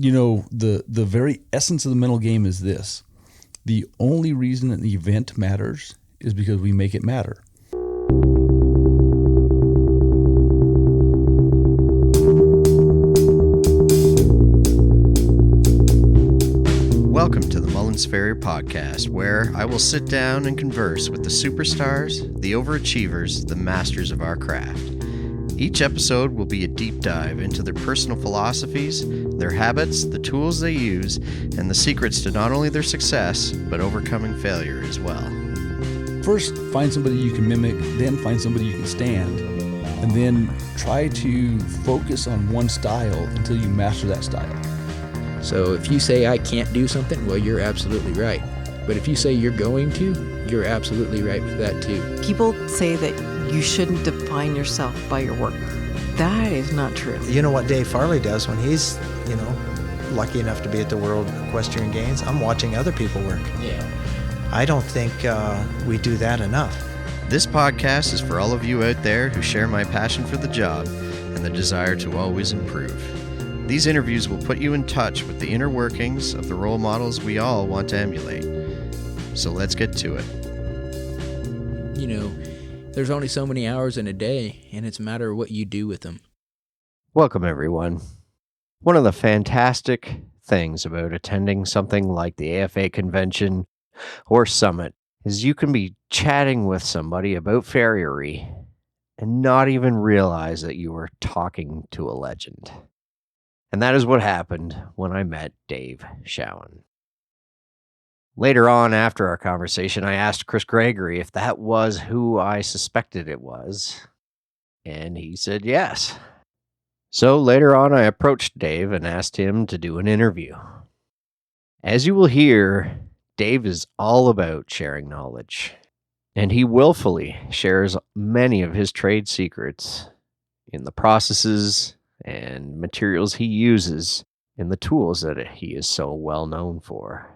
The very essence of the mental game is this. The only reason an event matters is because we make it matter. Welcome to the Mullins Farriery podcast, where I will sit down and converse with the superstars, the overachievers, the masters of our craft. Each episode will be a deep dive into their personal philosophies, their habits, the tools they use, and the secrets to not only their success, but overcoming failure as well. First, find somebody you can mimic, then find somebody you can stand, and then try to focus on one style until you master that style. So if you say I can't do something, well, you're absolutely right. But if you say you're going to, you're absolutely right with that too. People say that you shouldn't define yourself by your work. That is not true. You know what Dave Farley does when he's, lucky enough to be at the World Equestrian Games? I'm watching other people work. Yeah. I don't think we do that enough. This podcast is for all of you out there who share my passion for the job and the desire to always improve. These interviews will put you in touch with the inner workings of the role models we all want to emulate. So let's get to it. There's only so many hours in a day, and it's a matter of what you do with them. Welcome, everyone. One of the fantastic things about attending something like the AFA convention or summit is you can be chatting with somebody about farriery and not even realize that you were talking to a legend. And that is what happened when I met Dave Showen. Later on, after our conversation, I asked Chris Gregory if that was who I suspected it was, and he said yes. So later on, I approached Dave and asked him to do an interview. As you will hear, Dave is all about sharing knowledge, and he willfully shares many of his trade secrets in the processes and materials he uses in the tools that he is so well known for.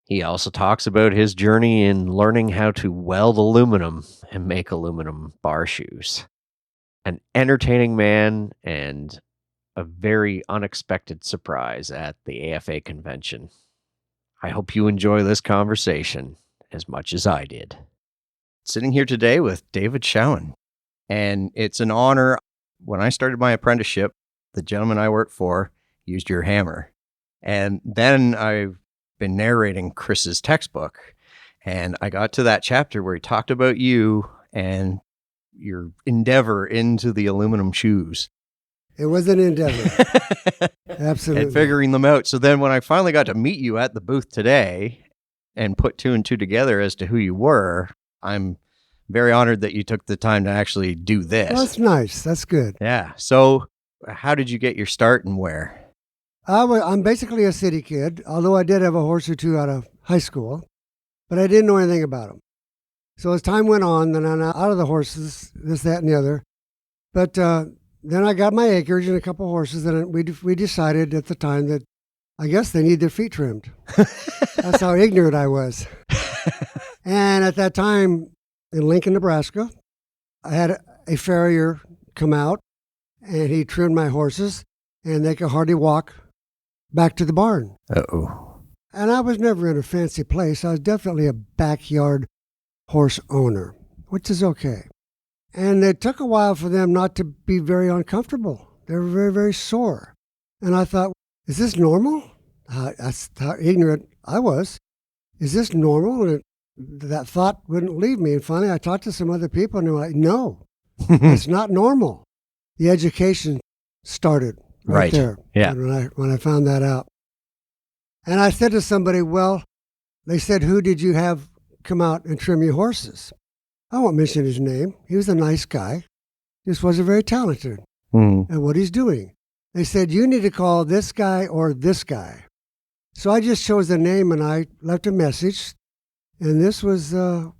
He also talks about his journey in learning how to weld aluminum and make aluminum bar shoes. An entertaining man and a very unexpected surprise at the AFA convention. I hope you enjoy this conversation as much as I did. Sitting here today with David Showen, and it's an honor. When I started my apprenticeship, the gentleman I worked for used your hammer. And then I've been narrating Chris's textbook, and I got to that chapter where he talked about you and your endeavor into the aluminum shoes. It was an endeavor. Absolutely. And figuring them out. So then when I finally got to meet you at the booth today and put two and two together as to who you were, I'm very honored that you took the time to actually do this. Well, that's nice. That's good. Yeah. So how did you get your start and where? I'm basically a city kid, although I did have a horse or two out of high school, but I didn't know anything about them. So as time went on, then I'm out of the horses, this, that, and the other. But then I got my acreage and a couple horses, and we decided at the time that I guess they need their feet trimmed. That's how ignorant I was. And at that time in Lincoln, Nebraska, I had a farrier come out, and he trimmed my horses, and they could hardly walk back to the barn. Uh-oh. And I was never in a fancy place. I was definitely a backyard horse owner, which is okay. And it took a while for them not to be very uncomfortable. They were very, very sore. And I thought, is this normal? That's how ignorant I was. Is this normal? And that thought wouldn't leave me. And finally, I talked to some other people, and they were like, no, it's not normal. The education started right there. Yeah. When I found that out. And I said to somebody, well, they said, who did you have come out and trim your horses? I won't mention his name. He was a nice guy. Just wasn't very talented at what he's doing. They said, you need to call this guy or this guy. So I just chose the name and I left a message. And this was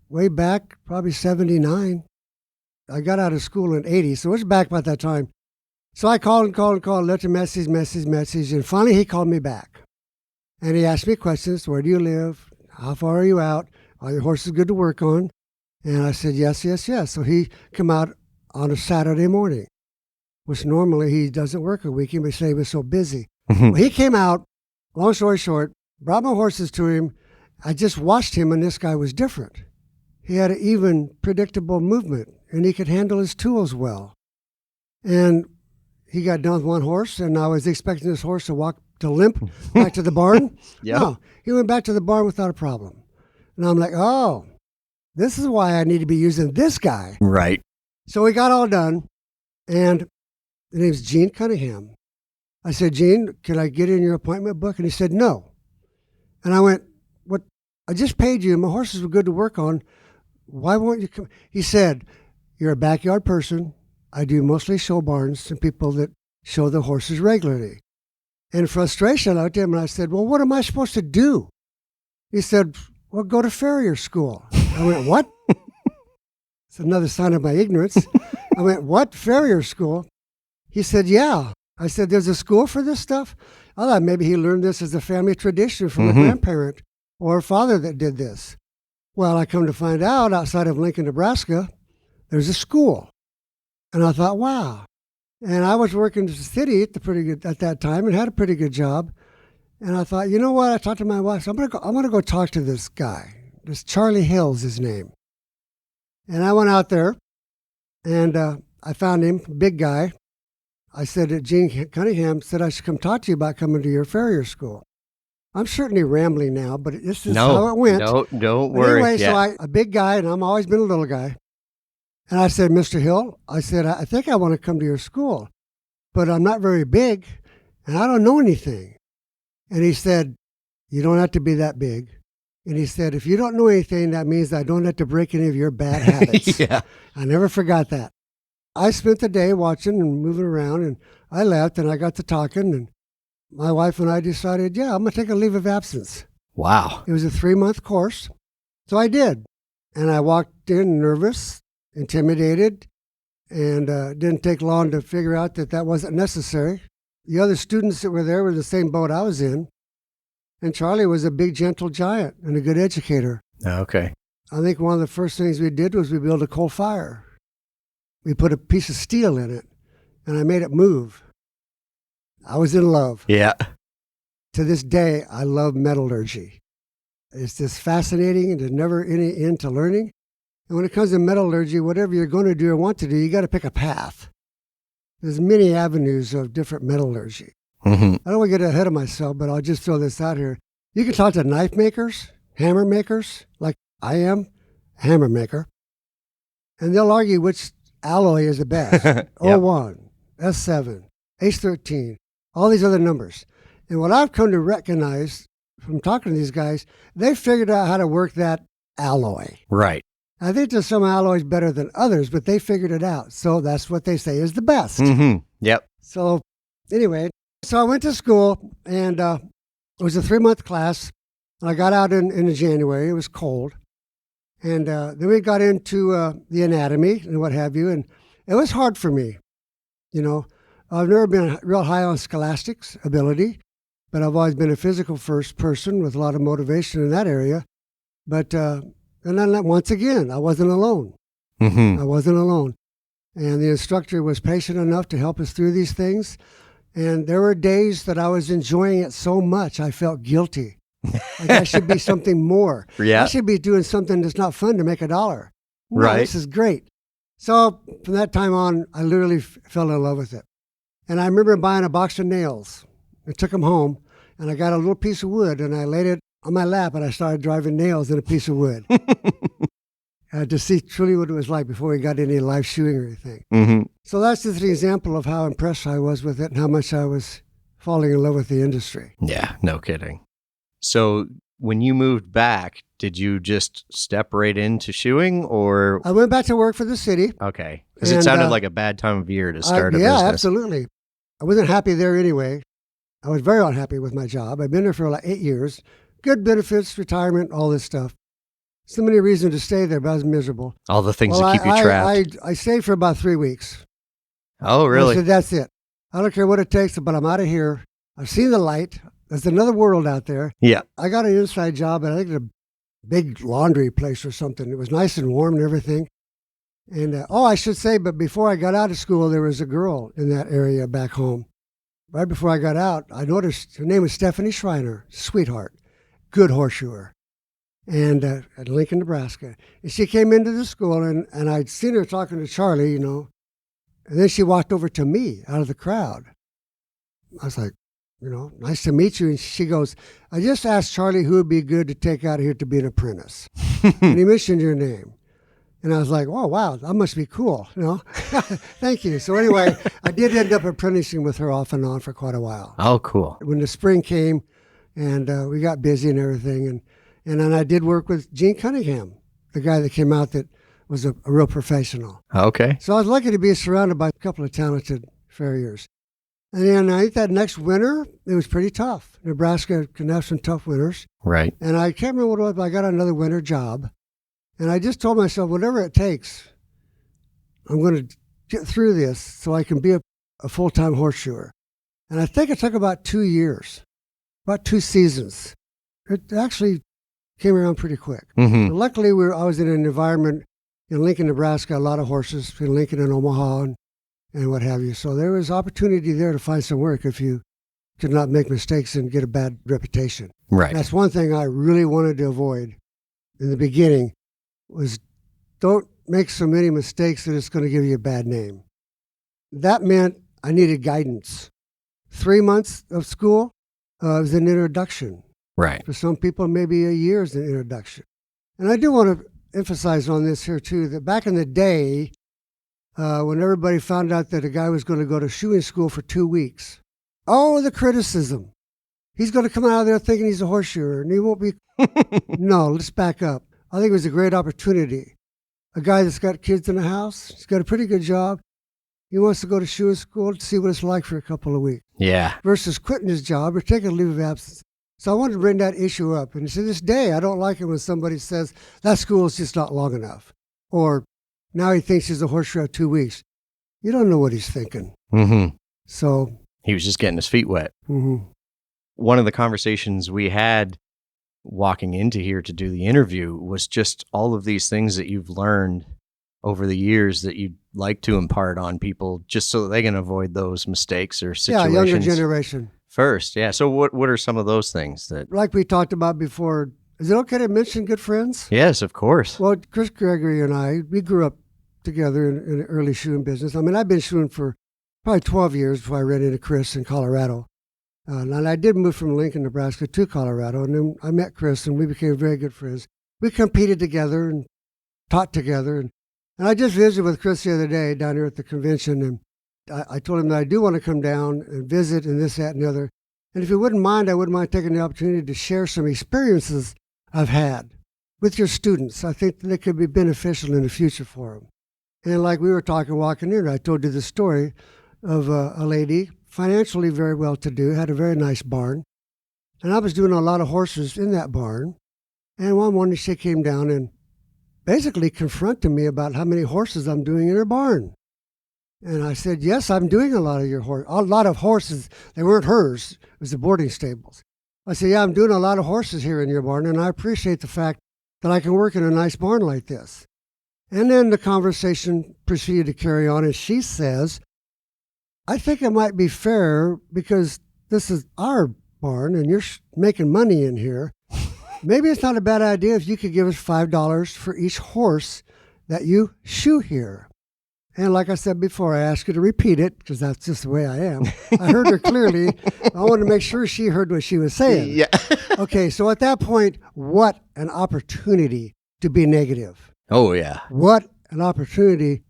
way back, probably 79. I got out of school in 80, so it was back by that time. So I called, left a message, and finally he called me back. And he asked me questions. Where do you live? How far are you out? Are your horses good to work on? And I said, yes. So he come out on a Saturday morning, which normally he doesn't work a weekend, but he was so busy. Well, he came out, long story short, brought my horses to him. I just watched him, and this guy was different. He had an even, predictable movement, and he could handle his tools well. And he got done with one horse, and I was expecting this horse to limp back to the barn. Yep. No, he went back to the barn without a problem. And I'm like, oh, this is why I need to be using this guy. Right. So we got all done, and the name's Gene Cunningham. I said, Gene, can I get in your appointment book? And he said, no. And I went, what? I just paid you. My horses were good to work on. Why won't you come? He said, you're a backyard person. I do mostly show barns and people that show the horses regularly. In frustration, I looked at him and I said, well, what am I supposed to do? He said, well, go to farrier school. I went, what? It's another sign of my ignorance. I went, what? Farrier school? He said, yeah. I said, there's a school for this stuff? I thought maybe he learned this as a family tradition from a grandparent or a father that did this. Well, I come to find out outside of Lincoln, Nebraska, there's a school. And I thought, wow. And I was working in the city at that time and had a pretty good job. And I thought, you know what? I talked to my wife. So I'm gonna go talk to this guy. This Charlie Hill's his name. And I went out there, and I found him, big guy. I said that Gene Cunningham said I should come talk to you about coming to your farrier school. I'm certainly rambling now, but this is how it went. No, don't But worry. anyway, Yeah. so a big guy, and I've always been a little guy. And I said, Mr. Hill, I said, I think I want to come to your school, but I'm not very big, and I don't know anything. And he said, you don't have to be that big. And he said, if you don't know anything, that means I don't have to break any of your bad habits. Yeah. I never forgot that. I spent the day watching and moving around, and I left, and I got to talking, and my wife and I decided, yeah, I'm going to take a leave of absence. Wow. It was a 3-month course. So I did. And I walked in nervous, intimidated, and didn't take long to figure out that wasn't necessary. The other students that were there were the same boat I was in. And Charlie was a big, gentle giant and a good educator. Okay. I think one of the first things we did was we built a coal fire. We put a piece of steel in it, and I made it move. I was in love. Yeah. To this day, I love metallurgy. It's just fascinating, and there's never any end to learning. And when it comes to metallurgy, whatever you're going to do or want to do, you got to pick a path. There's many avenues of different metallurgy. Mm-hmm. I don't want to get ahead of myself, but I'll just throw this out here. You can talk to knife makers, hammer makers, like I am, a hammer maker, and they'll argue which alloy is the best. Yep. 01, S7, H13, all these other numbers. And what I've come to recognize from talking to these guys, they figured out how to work that alloy. Right. I think there's some alloys better than others, but they figured it out. So that's what they say is the best. Mm-hmm. Yep. So anyway, so I went to school, and it was a 3-month class. And I got out in January. It was cold. And then we got into the anatomy and what have you. And it was hard for me. You know, I've never been real high on scholastics ability, but I've always been a physical first person with a lot of motivation in that area. But and then once again, I wasn't alone. Mm-hmm. I wasn't alone. And the instructor was patient enough to help us through these things. And there were days that I was enjoying it so much, I felt guilty. Like I should be something more. Yeah. I should be doing something that's not fun to make $1. No, Right. This is great. So from that time on, I literally fell in love with it. And I remember buying a box of nails. I took them home, and I got a little piece of wood, and I laid it on my lap, and I started driving nails in a piece of wood. To see truly what it was like before we got any live shoeing or anything. Mm-hmm. So that's just an example of how impressed I was with it and how much I was falling in love with the industry. Yeah, no kidding. So when you moved back, did you just step right into shoeing or? I went back to work for the city. Okay. Because it And, sounded like a bad time of year to start a Yeah, business. absolutely. I wasn't happy there anyway. I was very unhappy with my job. I've been there for like 8 years. Good benefits, retirement, all this stuff. So many reasons to stay there, but I was miserable. All the things Well, that keep you trapped. I stayed for about 3 weeks. Oh, I really? said, that's it. I don't care what it takes, but I'm out of here. I've seen the light. There's another world out there. Yeah. I got an inside job, and I think at a big laundry place or something. It was nice and warm and everything. And, I should say, but before I got out of school, there was a girl in that area back home. right before I got out, I noticed her name was Stephanie Schreiner, sweetheart, good horseshoer, and at Lincoln, Nebraska. And she came into the school, and I'd seen her talking to Charlie, you know, and then she walked over to me out of the crowd. I was like, you know, nice to meet you. And she goes, I just asked Charlie who would be good to take out here to be an apprentice. And he mentioned your name. And I was like, oh, wow, that must be cool, you know. Thank you. So anyway, I did end up apprenticing with her off and on for quite a while. Oh, cool. When the spring came and we got busy and everything, and then I did work with Gene Cunningham, the guy that came out that was a real professional. Okay. So I was lucky to be surrounded by a couple of talented farriers. And then I think that next winter, it was pretty tough. Nebraska can have some tough winters. Right. And I can't remember what it was, but I got another winter job. And I just told myself, whatever it takes, I'm going to get through this so I can be a full-time horseshoer. And I think it took about 2 years, about 2 seasons. It actually came around pretty quick. Mm-hmm. But luckily, I was in an environment in Lincoln, Nebraska, a lot of horses, in Lincoln and Omaha and what have you. So there was opportunity there to find some work if you could not make mistakes and get a bad reputation. Right. That's one thing I really wanted to avoid in the beginning was don't make so many mistakes that it's going to give you a bad name. That meant I needed guidance. 3 months of school was an introduction. Right. For some people, maybe a year is an introduction. And I do want to emphasize on this here, too, that back in the day, when everybody found out that a guy was going to go to shoeing school for 2 weeks, oh, the criticism. He's going to come out of there thinking he's a horseshoer, and he won't be. No, let's back up. I think it was a great opportunity. A guy that's got kids in the house, he's got a pretty good job. He wants to go to shoeing school to see what it's like for a couple of weeks. Yeah. Versus quitting his job or taking a leave of absence. So I wanted to bring that issue up. And to this day, I don't like it when somebody says, that school is just not long enough. Or now he thinks he's a horseshoer at 2 weeks. You don't know what he's thinking. Mm-hmm. So. He was just getting his feet wet. Mm-hmm. One of the conversations we had walking into here to do the interview was just all of these things that you've learned over the years that you'd like to impart on people just so that they can avoid those mistakes or situations. Yeah, younger generation. First, yeah. So what are some of those things that... Like we talked about before, is it okay to mention good friends? Yes, of course. Well, Chris Gregory and I, we grew up together in the early shoeing business. I mean, I've been shoeing for probably 12 years before I ran into Chris in Colorado. And I did move from Lincoln, Nebraska to Colorado, and then I met Chris, and we became very good friends. We competed together and taught together. And I just visited with Chris the other day down here at the convention, and I told him that I do want to come down and visit and this, that, and the other. And if you wouldn't mind, I wouldn't mind taking the opportunity to share some experiences I've had with your students. I think they could be beneficial in the future for them. And like we were talking walking in, I told you the story of a lady, financially very well-to-do, had a very nice barn. And I was doing a lot of horses in that barn. And one morning she came down and basically confronted me about how many horses I'm doing in her barn. And I said, yes, I'm doing a lot of horses. They weren't hers. It was the boarding stables. I said, yeah, I'm doing a lot of horses here in your barn, and I appreciate the fact that I can work in a nice barn like this. And then the conversation proceeded to carry on, and she says, I think it might be fair because this is our barn and you're making money in here. Maybe it's not a bad idea if you could give us $5 for each horse that you shoe here. And like I said before, I asked you to repeat it because that's just the way I am. I heard her clearly. I wanted to make sure she heard what she was saying. Yeah. Okay, so at that point, what an opportunity to be negative. Oh, yeah. What an opportunity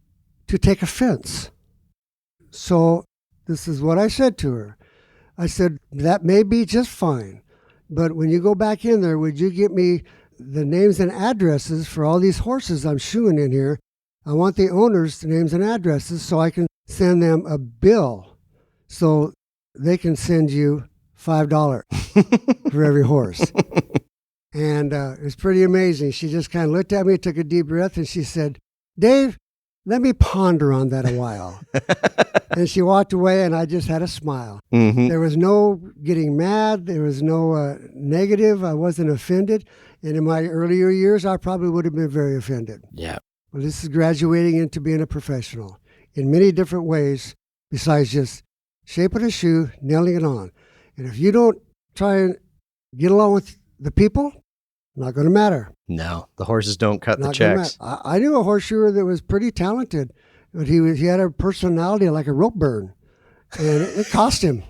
to take offense. So this is what I said to her. I said, that may be just fine, but when you go back in there, would you get me the names and addresses for all these horses I'm shoeing in here? I want the owners' names and addresses so I can send them a bill so they can send you $5 for every horse. And it was pretty amazing. She just kind of looked at me, took a deep breath, and she said, Dave, let me ponder on that a while. And she walked away, and I just had a smile. Mm-hmm. There was no getting mad. There was no negative. I wasn't offended. And in my earlier years, I probably would have been very offended. Yeah. Well, this is graduating into being a professional in many different ways besides just shape of the shoe, nailing it on. And if you don't try and get along with the people, not going to matter. No, the horses don't cut the Not gonna checks. matter. I knew a horseshoer that was pretty talented, but he had a personality like a rope burn, and it cost him.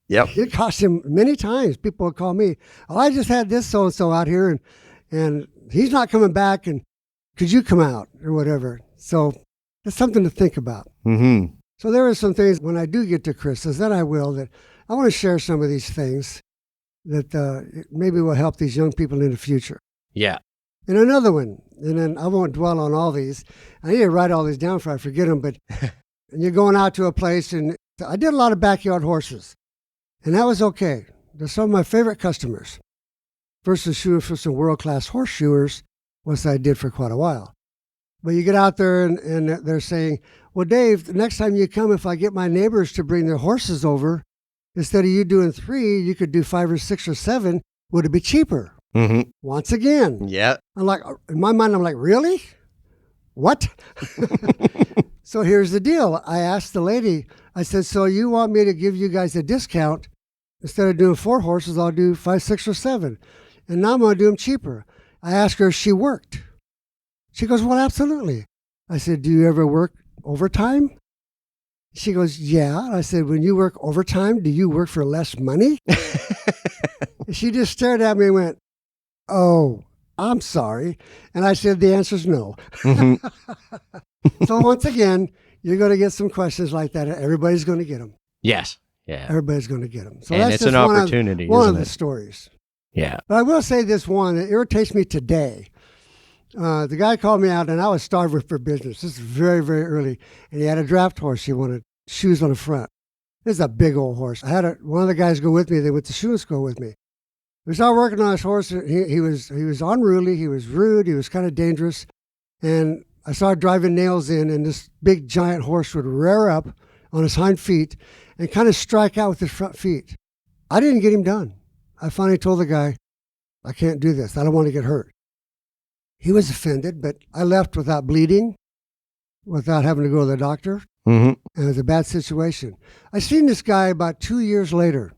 Yep. It cost him many times. People would call me, "Oh, I just had this so-and-so out here, and he's not coming back, and could you come out?" or whatever. So it's something to think about. Mm-hmm. So there are some things when I do get to Chris's, that I will, that I want to share some of these things that maybe will help these young people in the future. Yeah. And another one, and then I won't dwell on all these. I need to write all these down before I forget them, but and you're going out to a place, and I did a lot of backyard horses, and that was okay. They're some of my favorite customers. Versus shoeing for some world-class horseshoers, which I did for quite a while. But you get out there, and they're saying, "Well, Dave, the next time you come, if I get my neighbors to bring their horses over, instead of you doing 3, you could do 5 or 6 or 7. Would it be cheaper?" Mm-hmm. Once again, Yeah. I'm like, in my mind, I'm like, really? What? So here's the deal. I asked the lady, I said, "So you want me to give you guys a discount? Instead of doing 4 horses, I'll do 5, 6, or 7. And now I'm going to do them cheaper." I asked her if she worked. She goes, "Well, absolutely." I said, "Do you ever work overtime?" She goes, "Yeah." I said, "When you work overtime, do you work for less money?" She just stared at me and went, "Oh, I'm sorry." And I said, "The answer's no." Mm-hmm. So once again, you're going to get some questions like that. Everybody's going to get them. Yes. Yeah. Everybody's going to get them. So And that's it's just an one opportunity, one isn't of the it? stories. Yeah. But I will say this one that irritates me today. The guy called me out, and I was starving for business. This is very, very early. And he had a draft horse. He wanted shoes on the front. This is a big old horse. I had one of the guys go with me. They went to shoeing school with me. We started working on his horse. He was unruly. He was rude. He was kind of dangerous. And I started driving nails in, and this big giant horse would rear up on his hind feet and kind of strike out with his front feet. I didn't get him done. I finally told the guy, "I can't do this. I don't want to get hurt." He was offended, but I left without bleeding, without having to go to the doctor. Mm-hmm. And it was a bad situation. I seen this guy about 2 years later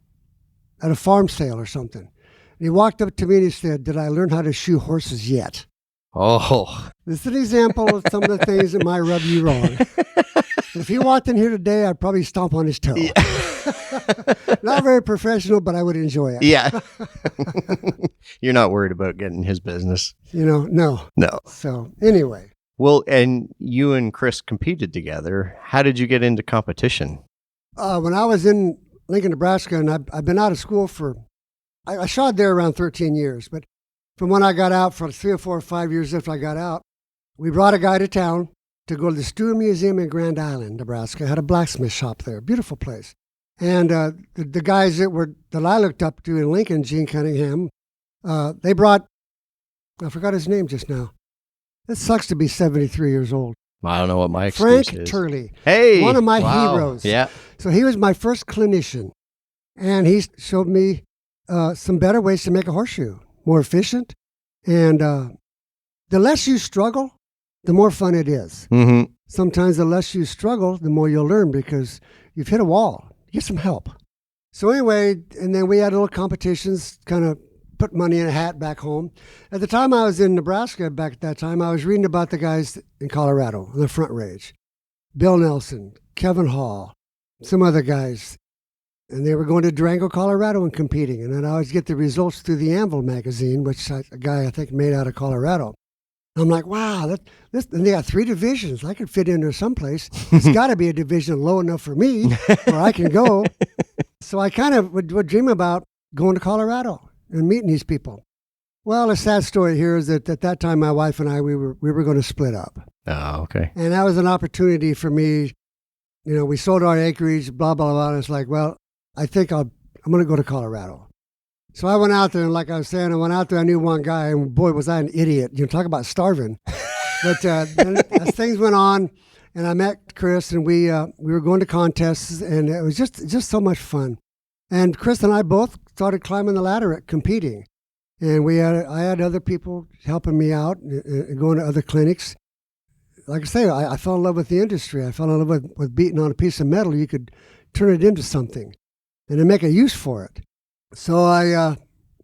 at a farm sale or something. And he walked up to me and he said, "Did I learn how to shoe horses yet?" Oh. This is an example of some of the things that might rub you wrong. If he walked in here today, I'd probably stomp on his toe. Yeah. Not very professional, but I would enjoy it. Yeah. You're not worried about getting his business. No. No. So anyway. Well, and you and Chris competed together. How did you get into competition? When I was in Lincoln, Nebraska, and I've been out of school I shod there around 13 years, but from when I got out, for 3 or 4 or 5 years after I got out, we brought a guy to town to go to the Stewart Museum in Grand Island, Nebraska. Had a blacksmith shop there, beautiful place. And the guys that I looked up to in Lincoln, Gene Cunningham, they brought, I forgot his name just now. It sucks to be 73 years old. I don't know what my excuse Frank is. Turley. Hey, one of my wow. heroes. Yeah. So he was my first clinician, and he showed me some better ways to make a horseshoe, more efficient. And the less you struggle, the more fun it is. Mm-hmm. Sometimes the less you struggle, the more you'll learn because you've hit a wall. Get some help. So anyway, and then we had little competitions, kind of put money in a hat back home. At the time I was in Nebraska, back at that time, I was reading about the guys in Colorado on the Front Range. Bill Nelson, Kevin Hall, some other guys. And they were going to Durango, Colorado and competing. And then I always get the results through the Anvil magazine, which a guy I think made out of Colorado. I'm like, wow, and they got 3 divisions. I could fit in there someplace. It's got to be a division low enough for me where I can go. So I kind of would dream about going to Colorado and meeting these people. Well, a sad story here is that at that time, my wife and I, we were going to split up. Oh, okay. And that was an opportunity for me. We sold our acreage, blah, blah, blah. And it's like, well, I think I'm going to go to Colorado. So I went out there, and like I was saying, I knew one guy, and boy, was I an idiot. Talk about starving. But then as things went on, and I met Chris, and we were going to contests, and it was just so much fun. And Chris and I both started climbing the ladder at competing. And I had other people helping me out, and going to other clinics. Like I say, I fell in love with the industry. I fell in love with beating on a piece of metal. You could turn it into something and to make a use for it. So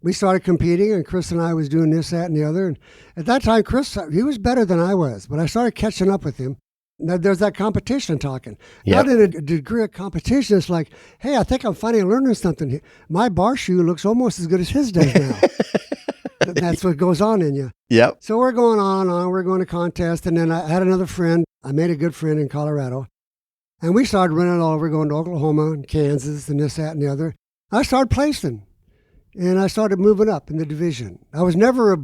we started competing, and Chris and I was doing this, that, and the other. And at that time, Chris, he was better than I was, but I started catching up with him. Now, there's that competition talking. Yep. Not in a degree of competition. It's like, hey, I think I'm finally learning something here. My bar shoe looks almost as good as his does now. That's what goes on in you. Yep. So we're going on. We're going to contest. And then I had another friend. I made a good friend in Colorado. And we started running all over, going to Oklahoma and Kansas and this, that, and the other. I started placing. And I started moving up in the division. I was never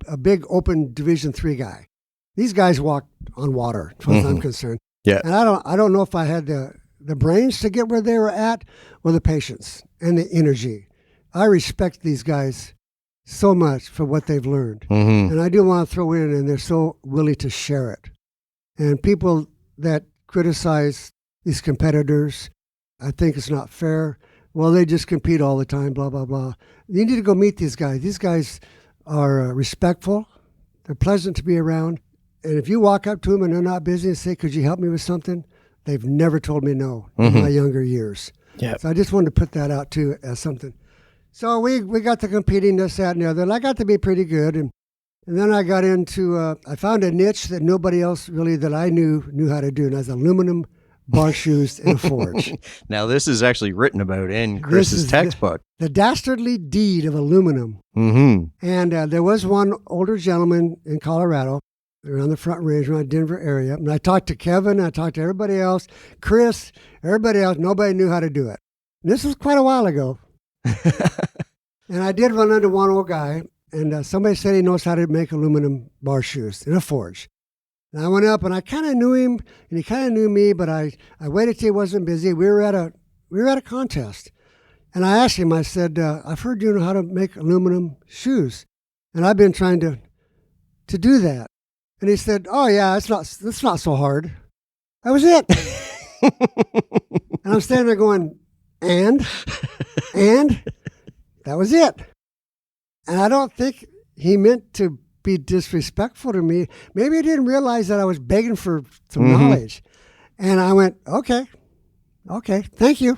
a big open Division III guy. These guys walk on water, as far as I'm concerned. Yeah. And I don't know if I had the brains to get where they were at or the patience and the energy. I respect these guys so much for what they've learned. And I do want to throw in, and they're so willing to share it. And people that criticize these competitors, I think it's not fair. Well, they just compete all the time, blah, blah, blah. You need to go meet these guys. These guys are respectful. They're pleasant to be around. And if you walk up to them and they're not busy and say, could you help me with something? They've never told me no in my younger years. Yep. So I just wanted to put that out too as something. So we got to competing, this, that, and the other. And I got to be pretty good. And then I got into, I found a niche that nobody else really that I knew how to do. And that's aluminum bar shoes in a forge. Now, this is actually written about in Chris's textbook. The dastardly deed of aluminum. And there was one older gentleman in Colorado, around the Front Range, around Denver area. And I talked to Kevin, I talked to everybody else, Chris, everybody else. Nobody knew how to do it. And this was quite a while ago. And I did run into one old guy, and somebody said he knows how to make aluminum bar shoes in a forge. And I went up, and I kind of knew him, and he kind of knew me, but I waited till he wasn't busy. We were at a contest. And I asked him, I said, I've heard you know how to make aluminum shoes. And I've been trying to do that. And he said, oh, yeah, it's not so hard. That was it. And I'm standing there going, and that was it. And I don't think he meant to be disrespectful to me. Maybe he didn't realize that I was begging for some knowledge. And I went, okay, thank you.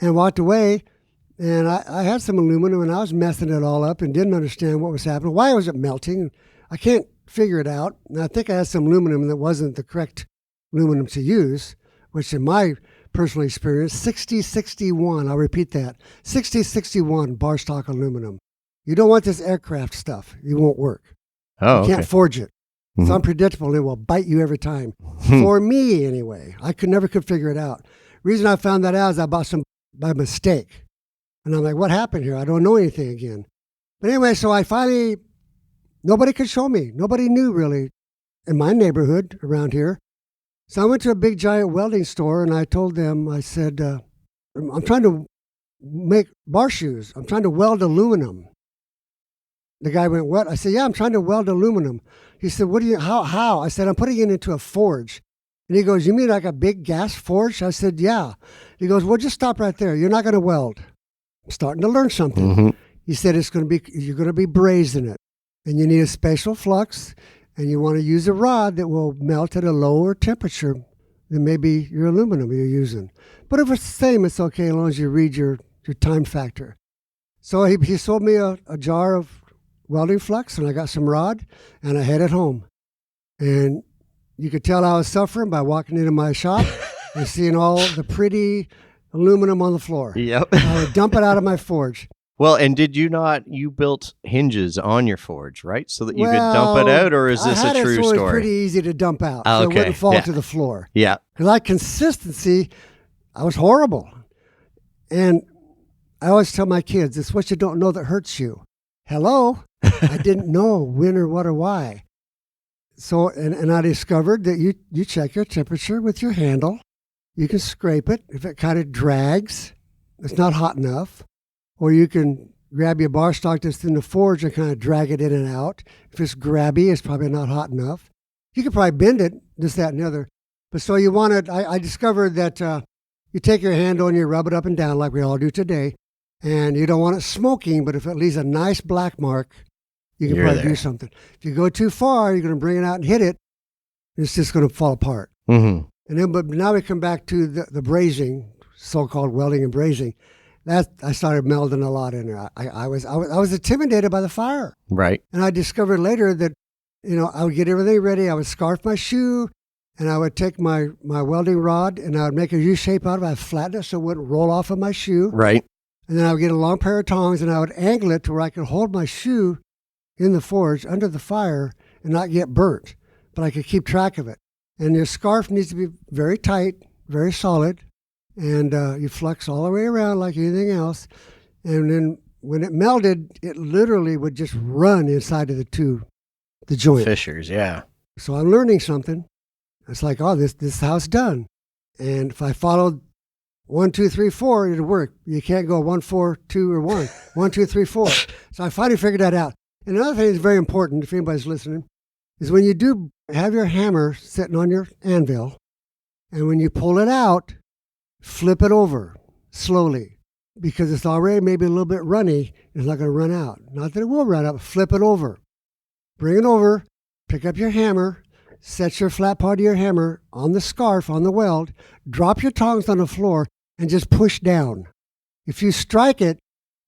And walked away. And I had some aluminum, and I was messing it all up and didn't understand what was happening. Why was it melting? I can't figure it out. And I think I had some aluminum that wasn't the correct aluminum to use, which in my personal experience, 6061, I'll repeat that, 6061 bar stock aluminum. You don't want this aircraft stuff. It won't work. Oh, you can't forge it. It's unpredictable, and it will bite you every time. For me, anyway. I never could figure it out. Reason I found that out is I bought some by mistake. And I'm like, what happened here? I don't know anything again. But anyway, so I finally, nobody could show me. Nobody knew really in my neighborhood around here. So I went to a big giant welding store, and I told them, I said, I'm trying to make bar shoes. I'm trying to weld aluminum. The guy went, what? I said, yeah, I'm trying to weld aluminum. He said, how? I said, I'm putting it into a forge. And he goes, you mean like a big gas forge? I said, yeah. He goes, well, just stop right there. You're not going to weld. I'm starting to learn something. He said, you're going to be brazing it. And you need a special flux, and you want to use a rod that will melt at a lower temperature than maybe your aluminum you're using. But if it's the same, it's okay as long as you read your time factor. So he sold me a jar of welding flux, and I got some rod, and I headed home. And you could tell I was suffering by walking into my shop and seeing all the pretty aluminum on the floor. Yep. I would dump it out of my forge. Well, and did you not, you built hinges on your forge, right? So that you could dump it out, or is this a true it so story? It was pretty easy to dump out, Oh, so okay. it wouldn't fall Yeah. to the floor. Yeah. Because like consistency, I was horrible. And I always tell my kids, it's what you don't know that hurts you. Hello? I didn't know when or what or why. So, and I discovered that you check your temperature with your handle. You can scrape it. If it kind of drags, it's not hot enough. Or you can grab your bar stock that's in the forge and kind of drag it in and out. If it's grabby, it's probably not hot enough. You could probably bend it, this, that, and the other. But so you want it, I discovered that you take your handle and you rub it up and down like we all do today. And you don't want it smoking, but if it leaves a nice black mark, you can probably do something. If you go too far, you're going to bring it out and hit it. It's just going to fall apart. And then, but now we come back to the brazing. so-called welding and brazing, that I started melding a lot in there. I was intimidated by the fire. Right. And I discovered later that, I would get everything ready. I would scarf my shoe, and I would take my welding rod, and I would make a U shape out of it. I'd flatten it so it wouldn't roll off of my shoe. Right. And then I would get a long pair of tongs, and I would angle it to where I could hold my shoe in the forge under the fire and not get burnt, but I could keep track of it. And your scarf needs to be very tight, very solid, and you flex all the way around like anything else. And then when it melted, it literally would just run inside of the joint. Fissures, yeah. So I'm learning something. It's like, oh, this is how it's done. And if I followed 1, 2, 3, 4, it'd work. You can't go 1, 4, 2, or 1. 1, 2, 3, 4. So I finally figured that out. And another thing that's very important, if anybody's listening, is when you do have your hammer sitting on your anvil, and when you pull it out, flip it over slowly, because it's already maybe a little bit runny. It's not going to run out. Not that it will run out, but flip it over. Bring it over, pick up your hammer, set your flat part of your hammer on the scarf, on the weld, drop your tongs on the floor, and just push down. If you strike it,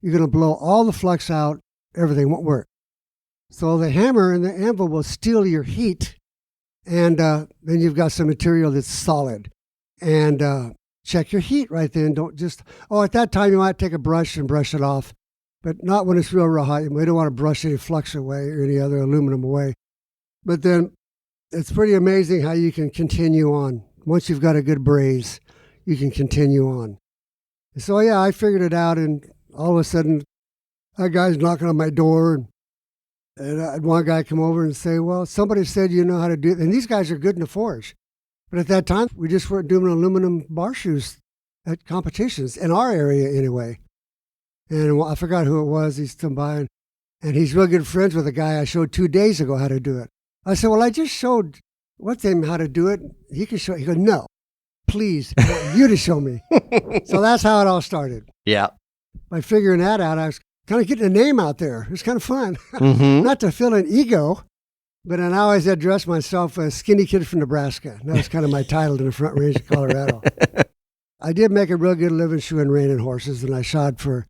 you're going to blow all the flux out. Everything won't work. So the hammer and the anvil will steal your heat, and then you've got some material that's solid. And check your heat right then. Don't just, at that time you might take a brush and brush it off, but not when it's real hot. You don't want to brush any flux away or any other aluminum away. But then it's pretty amazing how you can continue on. Once you've got a good braze, you can continue on. So yeah, I figured it out, and all of a sudden, a guy's knocking on my door, and I had one guy come over and say, well, somebody said you know how to do it. And these guys are good in the forge. But at that time, we just weren't doing aluminum bar shoes at competitions, in our area anyway. And I forgot who it was. He's come by, and he's real good friends with a guy I showed 2 days ago how to do it. I said, well, I just showed what's him how to do it. He can show. He goes, no, please, I want you to show me. So that's how it all started. Yeah. By figuring that out, I was kind of getting a name out there. It was kind of fun. Mm-hmm. Not to fill an ego, but I always addressed myself as Skinny Kid from Nebraska. That was kind of my title in the Front Range of Colorado. I did make a real good living shoeing reining horses, and I shod for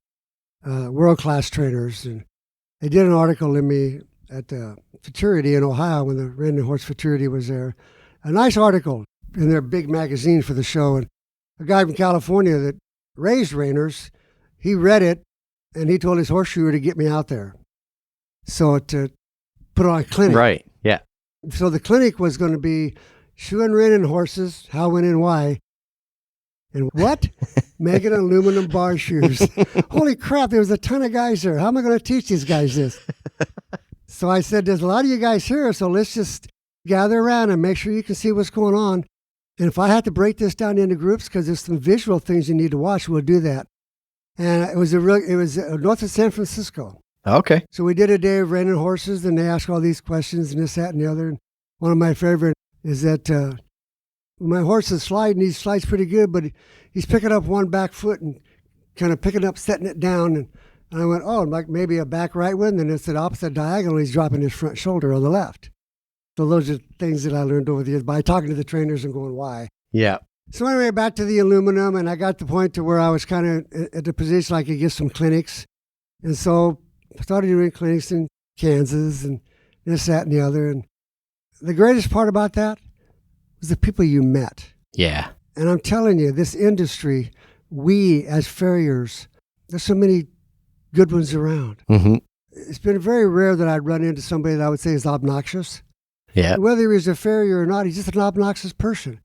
world-class trainers. And they did an article in me at the Futurity in Ohio when the Reining Horse Futurity was there. A nice article in their big magazine for the show. And a guy from California that raised reiners, he read it, and he told his horseshoer to get me out there. So to put on a clinic. Right, yeah. So the clinic was going to be shoeing reining horses, how, when, and why. And what? Making aluminum bar shoes. Holy crap, there was a ton of guys there. How am I going to teach these guys this? So I said, there's a lot of you guys here, so let's just gather around and make sure you can see what's going on. And if I have to break this down into groups, because there's some visual things you need to watch, we'll do that. And it was north of San Francisco. Okay. So we did a day of reining horses, and they asked all these questions and this, that, and the other. And one of my favorite is that my horse is sliding. He slides pretty good, but he's picking up one back foot and kind of picking up, setting it down. And I went, like maybe a back right one. Then it's the opposite diagonal. He's dropping his front shoulder on the left. So those are things that I learned over the years by talking to the trainers and going, why? Yeah. So anyway, back to the aluminum, and I got to the point to where I was kind of at the position I could get some clinics. And so I started doing clinics in Kansas and this, that, and the other. And the greatest part about that was the people you met. Yeah. And I'm telling you, this industry, we as farriers, there's so many good ones around. Mm-hmm. It's been very rare that I'd run into somebody that I would say is obnoxious. Yeah. Whether he's a farrier or not, he's just an obnoxious person.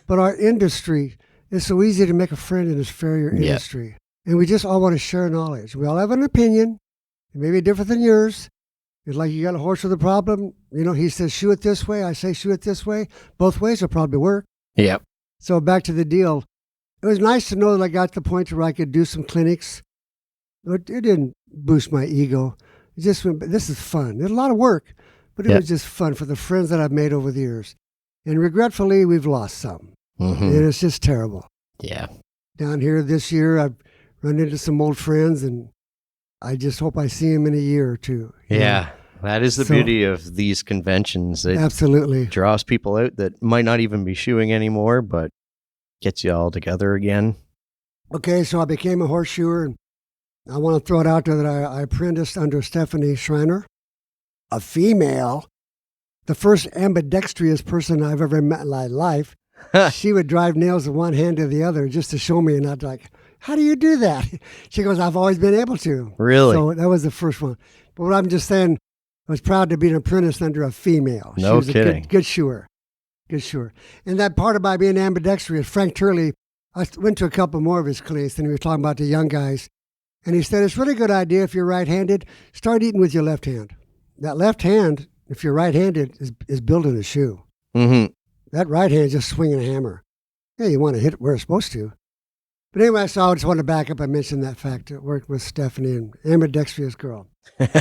But our industry is so easy to make a friend in this farrier industry. And we just all want to share knowledge. We all have an opinion. It may be different than yours. It's like you got a horse with a problem. He says, shoe it this way. I say, shoe it this way. Both ways will probably work. Yep. So back to the deal. It was nice to know that I got to the point where I could do some clinics. It didn't boost my ego. It just went, this is fun. It's a lot of work, but it was just fun for the friends that I've made over the years. And regretfully, we've lost some. Mm-hmm. And it's just terrible. Yeah. Down here this year, I've run into some old friends, and I just hope I see them in a year or two. Yeah. That is the beauty of these conventions. It absolutely draws people out that might not even be shoeing anymore, but gets you all together again. Okay, so I became a horseshoer, and I want to throw it out there that I apprenticed under Stephanie Schreiner, a female, the first ambidextrous person I've ever met in my life. She would drive nails with one hand to the other just to show me, and I'd like, how do you do that? She goes, I've always been able to. Really? So that was the first one. But what I'm just saying, I was proud to be an apprentice under a female. No she was kidding. A good shoer. Good shoer. And that part about being ambidextrous, Frank Turley, I went to a couple more of his clinics, and we were talking about the young guys. And he said, it's a really good idea if you're right-handed, start eating with your left hand. That left hand, if you're right-handed, is building a shoe. Mm-hmm. That right hand is just swinging a hammer. Yeah, you want to hit it where it's supposed to. But anyway, so I just wanted to back up. I mentioned that fact. I worked with Stephanie, an ambidextrous girl.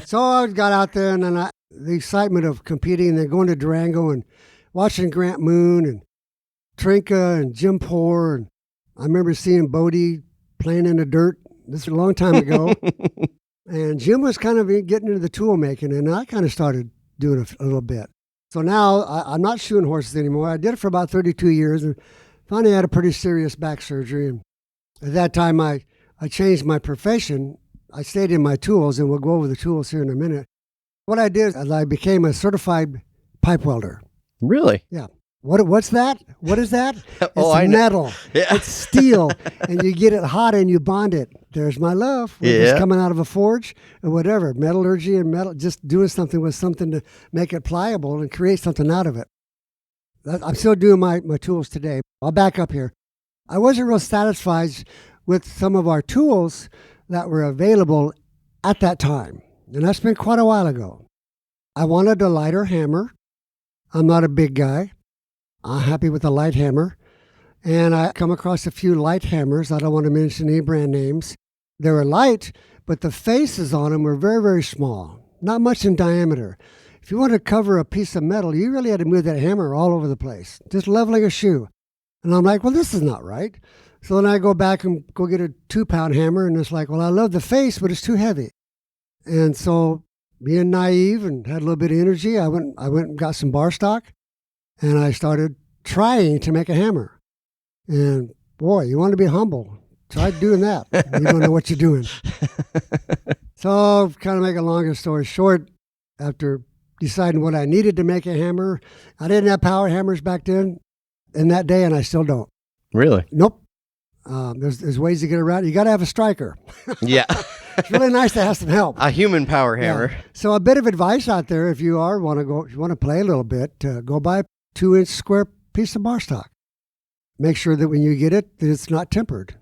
So I got out there, and then the excitement of competing and then going to Durango and watching Grant Moon and Trinka and Jim Poor. And I remember seeing Bodie playing in the dirt. This is a long time ago. And Jim was kind of getting into the tool making, and I kind of started doing a little bit. So now I'm not shoeing horses anymore. I did it for about 32 years, and finally had a pretty serious back surgery. And at that time, I changed my profession. I stayed in my tools, and we'll go over the tools here in a minute. What I did is I became a certified pipe welder. Really? Yeah. What's that? What is that? Oh, it's I know. metal. Yeah. It's steel, and you get it hot and you bond it. There's my love. Whether it's coming out of a forge or whatever, metallurgy and metal, just doing something with something to make it pliable and create something out of it. I'm still doing my tools today. I'll back up here. I wasn't real satisfied with some of our tools that were available at that time, and that's been quite a while ago. I wanted a lighter hammer. I'm not a big guy. I'm happy with a light hammer. And I come across a few light hammers. I don't want to mention any brand names. They were light, but the faces on them were very, very small, not much in diameter. If you want to cover a piece of metal, you really had to move that hammer all over the place, just leveling a shoe. And I'm like, well, this is not right. So then I go back and go get a 2-pound hammer, and it's like, well, I love the face, but it's too heavy. And so being naive and had a little bit of energy, I went and got some bar stock, and I started trying to make a hammer. And boy, you want to be humble. Try doing that. You don't know what you're doing. So kind of make a longer story short, after deciding what I needed to make a hammer, I didn't have power hammers back then in that day, and I still don't. Really? Nope. There's ways to get around it. You got to have a striker. Yeah. It's really nice to have some help. A human power hammer. Yeah. So a bit of advice out there, if you want to play a little bit, go buy a 2-inch square piece of bar stock. Make sure that when you get it, that it's not tempered.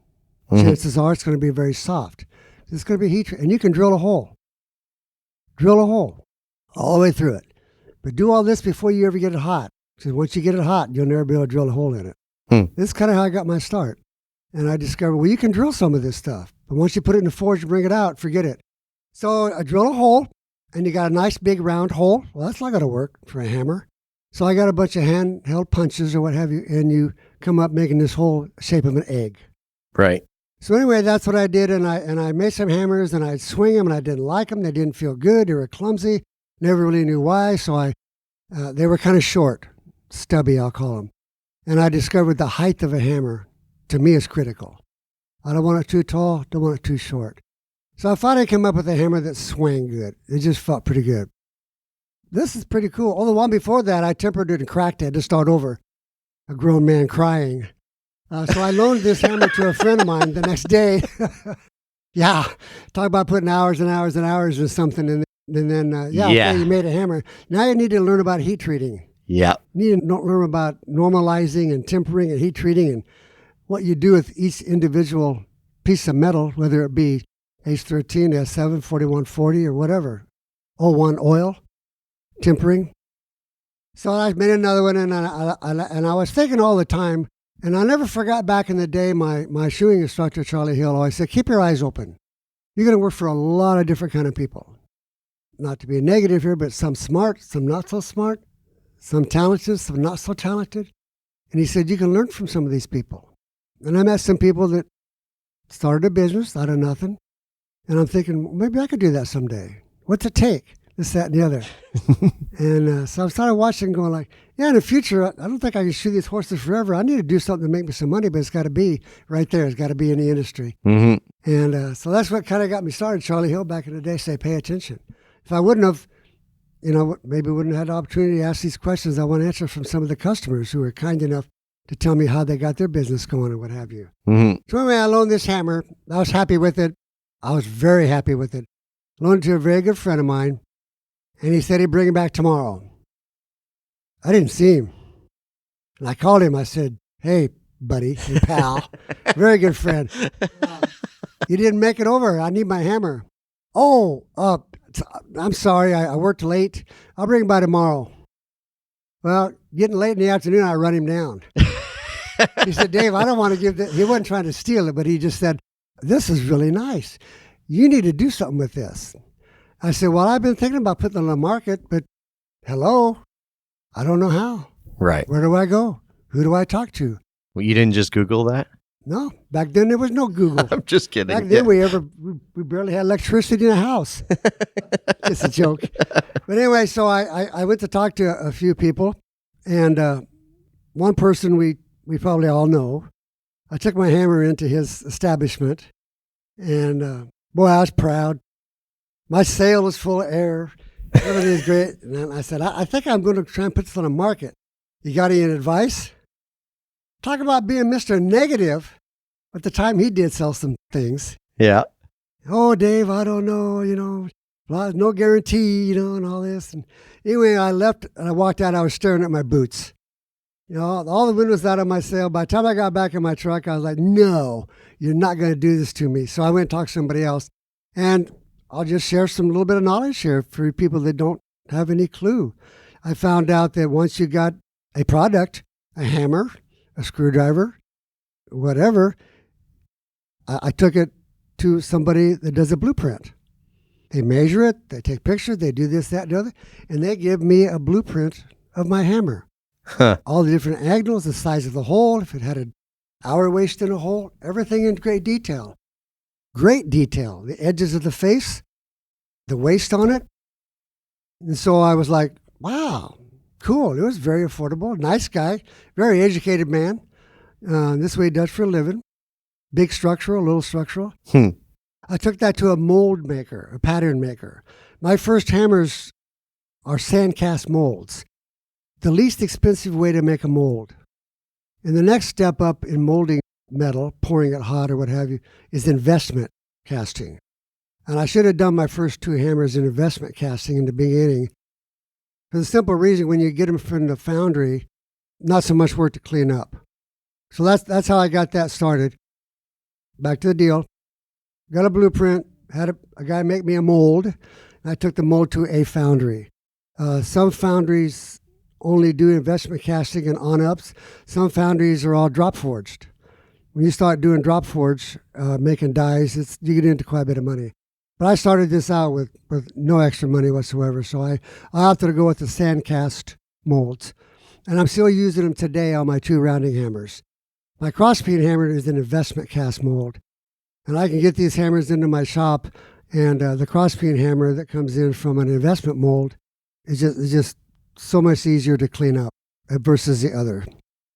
Mm-hmm. Chances are it's going to be very soft. It's going to be heat, and you can drill a hole. Drill a hole all the way through it. But do all this before you ever get it hot. Because once you get it hot, you'll never be able to drill a hole in it. This is kind of how I got my start. And I discovered, well, you can drill some of this stuff. But once you put it in the forge and bring it out, forget it. So I drill a hole, and you got a nice big round hole. Well, that's not going to work for a hammer. So I got a bunch of handheld punches or what have you, and you come up making this whole shape of an egg. Right. So anyway, that's what I did, and I made some hammers, and I'd swing them, and I didn't like them. They didn't feel good. They were clumsy. Never really knew why. So they were kind of short, stubby, I'll call them. And I discovered the height of a hammer, to me, is critical. I don't want it too tall, don't want it too short. So I finally came up with a hammer that swung good. It just felt pretty good. This is pretty cool. Oh, the one before that, I tempered it and cracked it to start over. A grown man crying. So I loaned this hammer to a friend of mine the next day. Yeah, talk about putting hours and hours and hours in something, and then okay, you made a hammer. Now you need to learn about heat treating. Yeah. You need to learn about normalizing and tempering and heat treating and what you do with each individual piece of metal, whether it be H13, S7, 4140, or whatever. 01 oil, tempering. So I made another one, and I was thinking all the time, and I never forgot back in the day, my shoeing instructor, Charlie Hill, always said, keep your eyes open. You're going to work for a lot of different kind of people. Not to be negative here, but some smart, some not so smart, some talented, some not so talented. And he said, you can learn from some of these people. And I met some people that started a business out of nothing. And I'm thinking, well, maybe I could do that someday. What's it take? This, that, and the other. And so I started watching going like, yeah, in the future, I don't think I can shoot these horses forever. I need to do something to make me some money, but it's got to be right there. It's got to be in the industry. Mm-hmm. And so that's what kind of got me started. Charlie Hill back in the day say, pay attention. If I wouldn't have, maybe wouldn't have had the opportunity to ask these questions, I want to answer from some of the customers who were kind enough to tell me how they got their business going and what have you. Mm-hmm. So anyway, I loaned this hammer. I was happy with it. I was very happy with it. Loaned it to a very good friend of mine, and he said he'd bring it back tomorrow. I didn't see him. And I called him. I said, hey, buddy, hey, pal, very good friend. You didn't make it over. I need my hammer. Oh, I'm sorry. I worked late. I'll bring it by tomorrow. Well, getting late in the afternoon, I run him down. He said, Dave, I don't want to give that. He wasn't trying to steal it, but he just said, this is really nice. You need to do something with this. I said, well, I've been thinking about putting it on the market, but hello, I don't know how. Right. Where do I go? Who do I talk to? Well, you didn't just Google that? No, back then there was no Google. I'm just kidding. Back then we barely had electricity in the house. It's a joke. But anyway, so I went to talk to a few people, and one person we probably all know. I took my hammer into his establishment, and boy, I was proud. My sale was full of air. Everything was great. And I said, I think I'm going to try and put this on the market. You got any advice? Talk about being Mr. Negative. At the time, he did sell some things. Yeah. Oh, Dave, I don't know, no guarantee, and all this. And anyway, I left and I walked out. I was staring at my boots. All the windows out of my sale. By the time I got back in my truck, I was like, no, you're not going to do this to me. So I went and talked to somebody else. And I'll just share some little bit of knowledge here for people that don't have any clue. I found out that once you got a product, a hammer, a screwdriver, whatever, I took it to somebody that does a blueprint. They measure it, they take pictures, they do this, that, and the other, and they give me a blueprint of my hammer. Huh. All the different angles, the size of the hole, if it had an hour waste in a hole, everything in great detail. Great detail. The edges of the face, the waist on it. And so I was like, wow, cool. It was very affordable. Nice guy, very educated man. This is what he does for a living. Big structural, little structural. I took that to a mold maker, a pattern maker. My first hammers are sand cast molds, the least expensive way to make a mold. And the next step up in molding metal, pouring it hot or what have you, is investment casting. And I should have done my first two hammers in investment casting in the beginning. For the simple reason, when you get them from the foundry, not so much work to clean up. So that's how I got that started. Back to the deal. Got a blueprint, had a guy make me a mold, and I took the mold to a foundry. Some foundries only do investment casting and on-ups. Some foundries are all drop forged. When you start doing drop forge, making dies, you get into quite a bit of money. But I started this out with no extra money whatsoever, so I opted to go with the sand cast molds. And I'm still using them today on my two rounding hammers. My cross-peen hammer is an investment cast mold. And I can get these hammers into my shop, and the cross-peen hammer that comes in from an investment mold is just so much easier to clean up versus the other.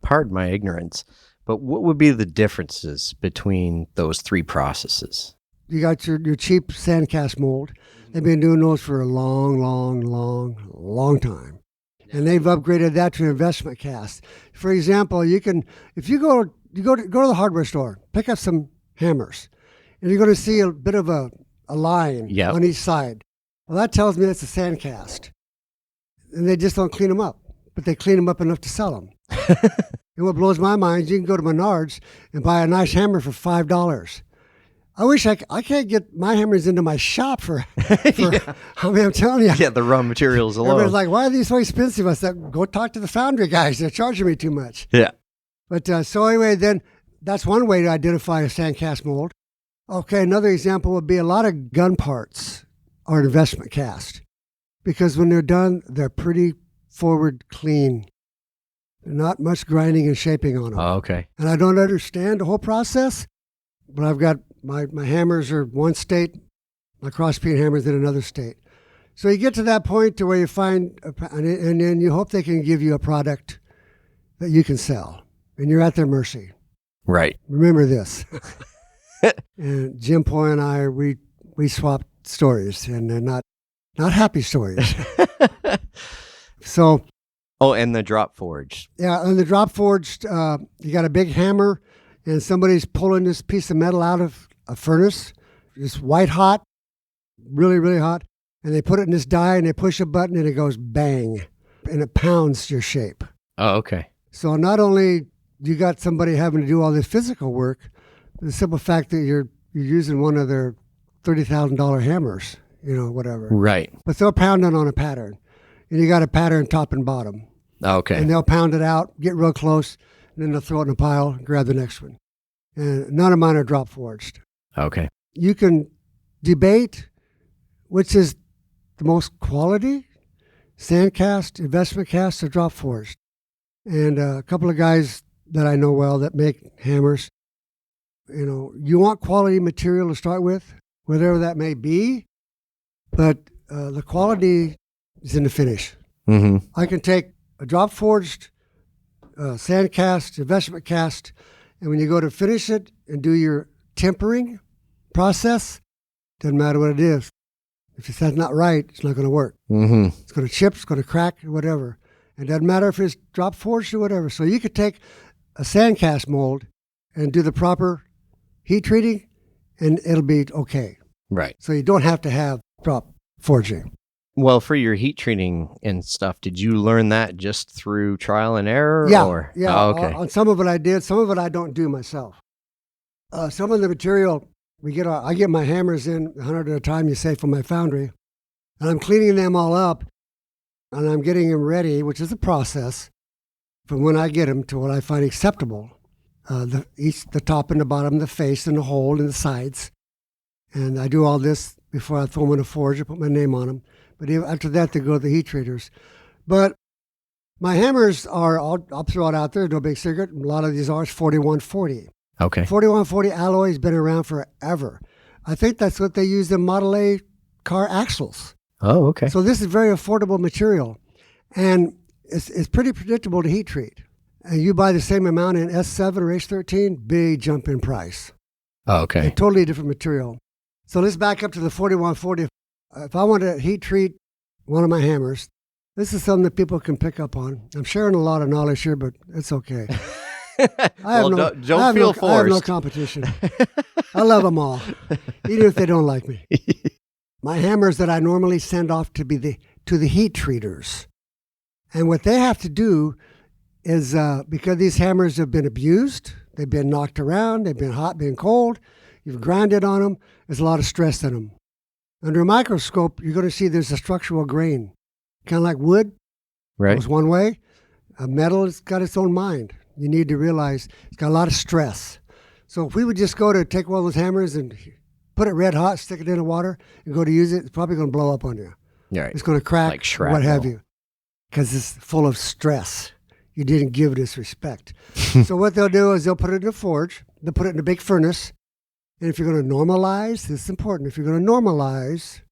Pardon my ignorance, but what would be the differences between those three processes? You got your cheap sand cast mold. They've been doing those for a long time. And they've upgraded that to investment cast. For example, if you go to the hardware store, pick up some hammers, and you're going to see a bit of a line on each side. Well, that tells me that's a sand cast. And they just don't clean them up, but they clean them up enough to sell them. And what blows my mind is you can go to Menards and buy a nice hammer for $5. I wish I can't get my hammers into my shop for Yeah. I mean, I'm telling you. Yeah, the raw materials alone. Everybody's like, why are these so expensive? I said, go talk to the foundry guys. They're charging me too much. Yeah. But so anyway, then that's one way to identify a sand cast mold. Okay, another example would be a lot of gun parts are investment cast because when they're done, they're pretty forward clean. Not much grinding and shaping on them. Oh, okay. And I don't understand the whole process, but I've got my hammers are one state, my cross-peen hammer's in another state. So you get to that point to where you find, and then you hope they can give you a product that you can sell, and you're at their mercy. Right. Remember this. And Jim Poy and I, we swapped stories, and they're not happy stories. So. Oh, and the drop forged. Yeah, on the drop forged, you got a big hammer, and somebody's pulling this piece of metal out of a furnace. It's white hot, really, really hot. And they put it in this die, and they push a button, and it goes bang, and it pounds your shape. Oh, okay. So not only you got somebody having to do all this physical work, the simple fact that you're using one of their $30,000 hammers, whatever. Right. But they'll pound it on a pattern, and you got a pattern top and bottom. Okay. And they'll pound it out, get real close, and then they'll throw it in a pile and grab the next one. And none of mine are drop forged. Okay. You can debate which is the most quality, sand cast, investment cast, or drop forged. And a couple of guys that I know well that make hammers, you want quality material to start with, whatever that may be, but the quality is in the finish. Mm-hmm. I can take a drop forged, sand cast, investment cast, and when you go to finish it and do your tempering process, doesn't matter what it is. If it's not right, it's not going to work. Mm-hmm. It's going to chip, it's going to crack, whatever. It doesn't matter if it's drop forged or whatever. So you could take a sand cast mold and do the proper heat treating, and it'll be okay. Right. So you don't have to have drop forging. Well, for your heat treating and stuff, did you learn that just through trial and error? Yeah. Or? Yeah. Oh, okay. On some of it I did. Some of it I don't do myself. Some of the material I get my hammers in 100 at a time, you say, from my foundry, and I'm cleaning them all up, and I'm getting them ready, which is a process from when I get them to what I find acceptable. The top and the bottom, the face and the hole and the sides. And I do all this before I throw them in a forge. I put my name on them. But after that, they go to the heat treaters. But my hammers I'll throw it out there, no big secret. A lot of these are 4140. Okay. 4140 alloy has been around forever. I think that's what they use in Model A car axles. Oh, okay. So this is very affordable material. And it's pretty predictable to heat treat. And you buy the same amount in S7 or H13, big jump in price. Oh, okay. A totally different material. So let's back up to the 4140. If I want to heat treat one of my hammers, this is something that people can pick up on. I'm sharing a lot of knowledge here, but it's okay. Don't feel forced. I have no competition. I love them all, even if they don't like me. My hammers that I normally send off to the heat treaters. And what they have to do is, because these hammers have been abused, they've been knocked around, they've been hot, been cold, you've grinded on them, there's a lot of stress in them. Under a microscope, you're going to see there's a structural grain, kind of like wood. Right. Goes one way. A metal has got its own mind. You need to realize it's got a lot of stress. So if we would just go to take one of those hammers and put it red hot, stick it in the water, and go to use it, it's probably going to blow up on you. Right. It's going to crack, like shrapnel. what have you, because it's full of stress. You didn't give this respect. So what they'll do is they'll put it in a forge. They'll put it in a big furnace. And if you're going to normalize, this is important. If you're going to normalize,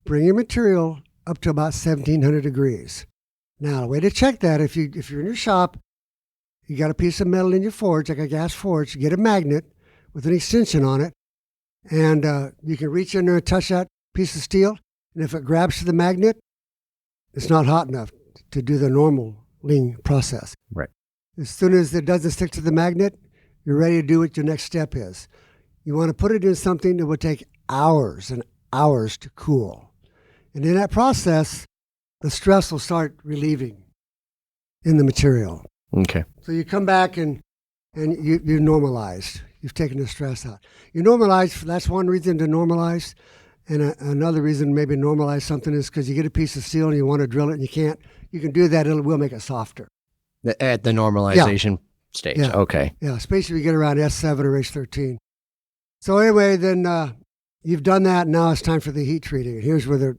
bring your material up to about 1700 degrees. Now, the way to check that, if you're in your shop, you got a piece of metal in your forge, like a gas forge, you get a magnet with an extension on it, and you can reach in there and touch that piece of steel, and if it grabs to the magnet, it's not hot enough to do the normal ling process. Right. As soon as it doesn't stick to the magnet, you're ready to do what your next step is. You want to put it in something that will take hours and hours to cool. And in that process, the stress will start relieving in the material. Okay. So you come back and you're normalized. You've taken the stress out. You normalize, that's one reason to normalize. And another reason maybe normalize something is because you get a piece of steel and you want to drill it and you can't. You can do that, it will make it softer. At the normalization stage. Yeah. Okay. Yeah, especially if you get around S7 or H13. So anyway, then you've done that. Now it's time for the heat treating. Here's where the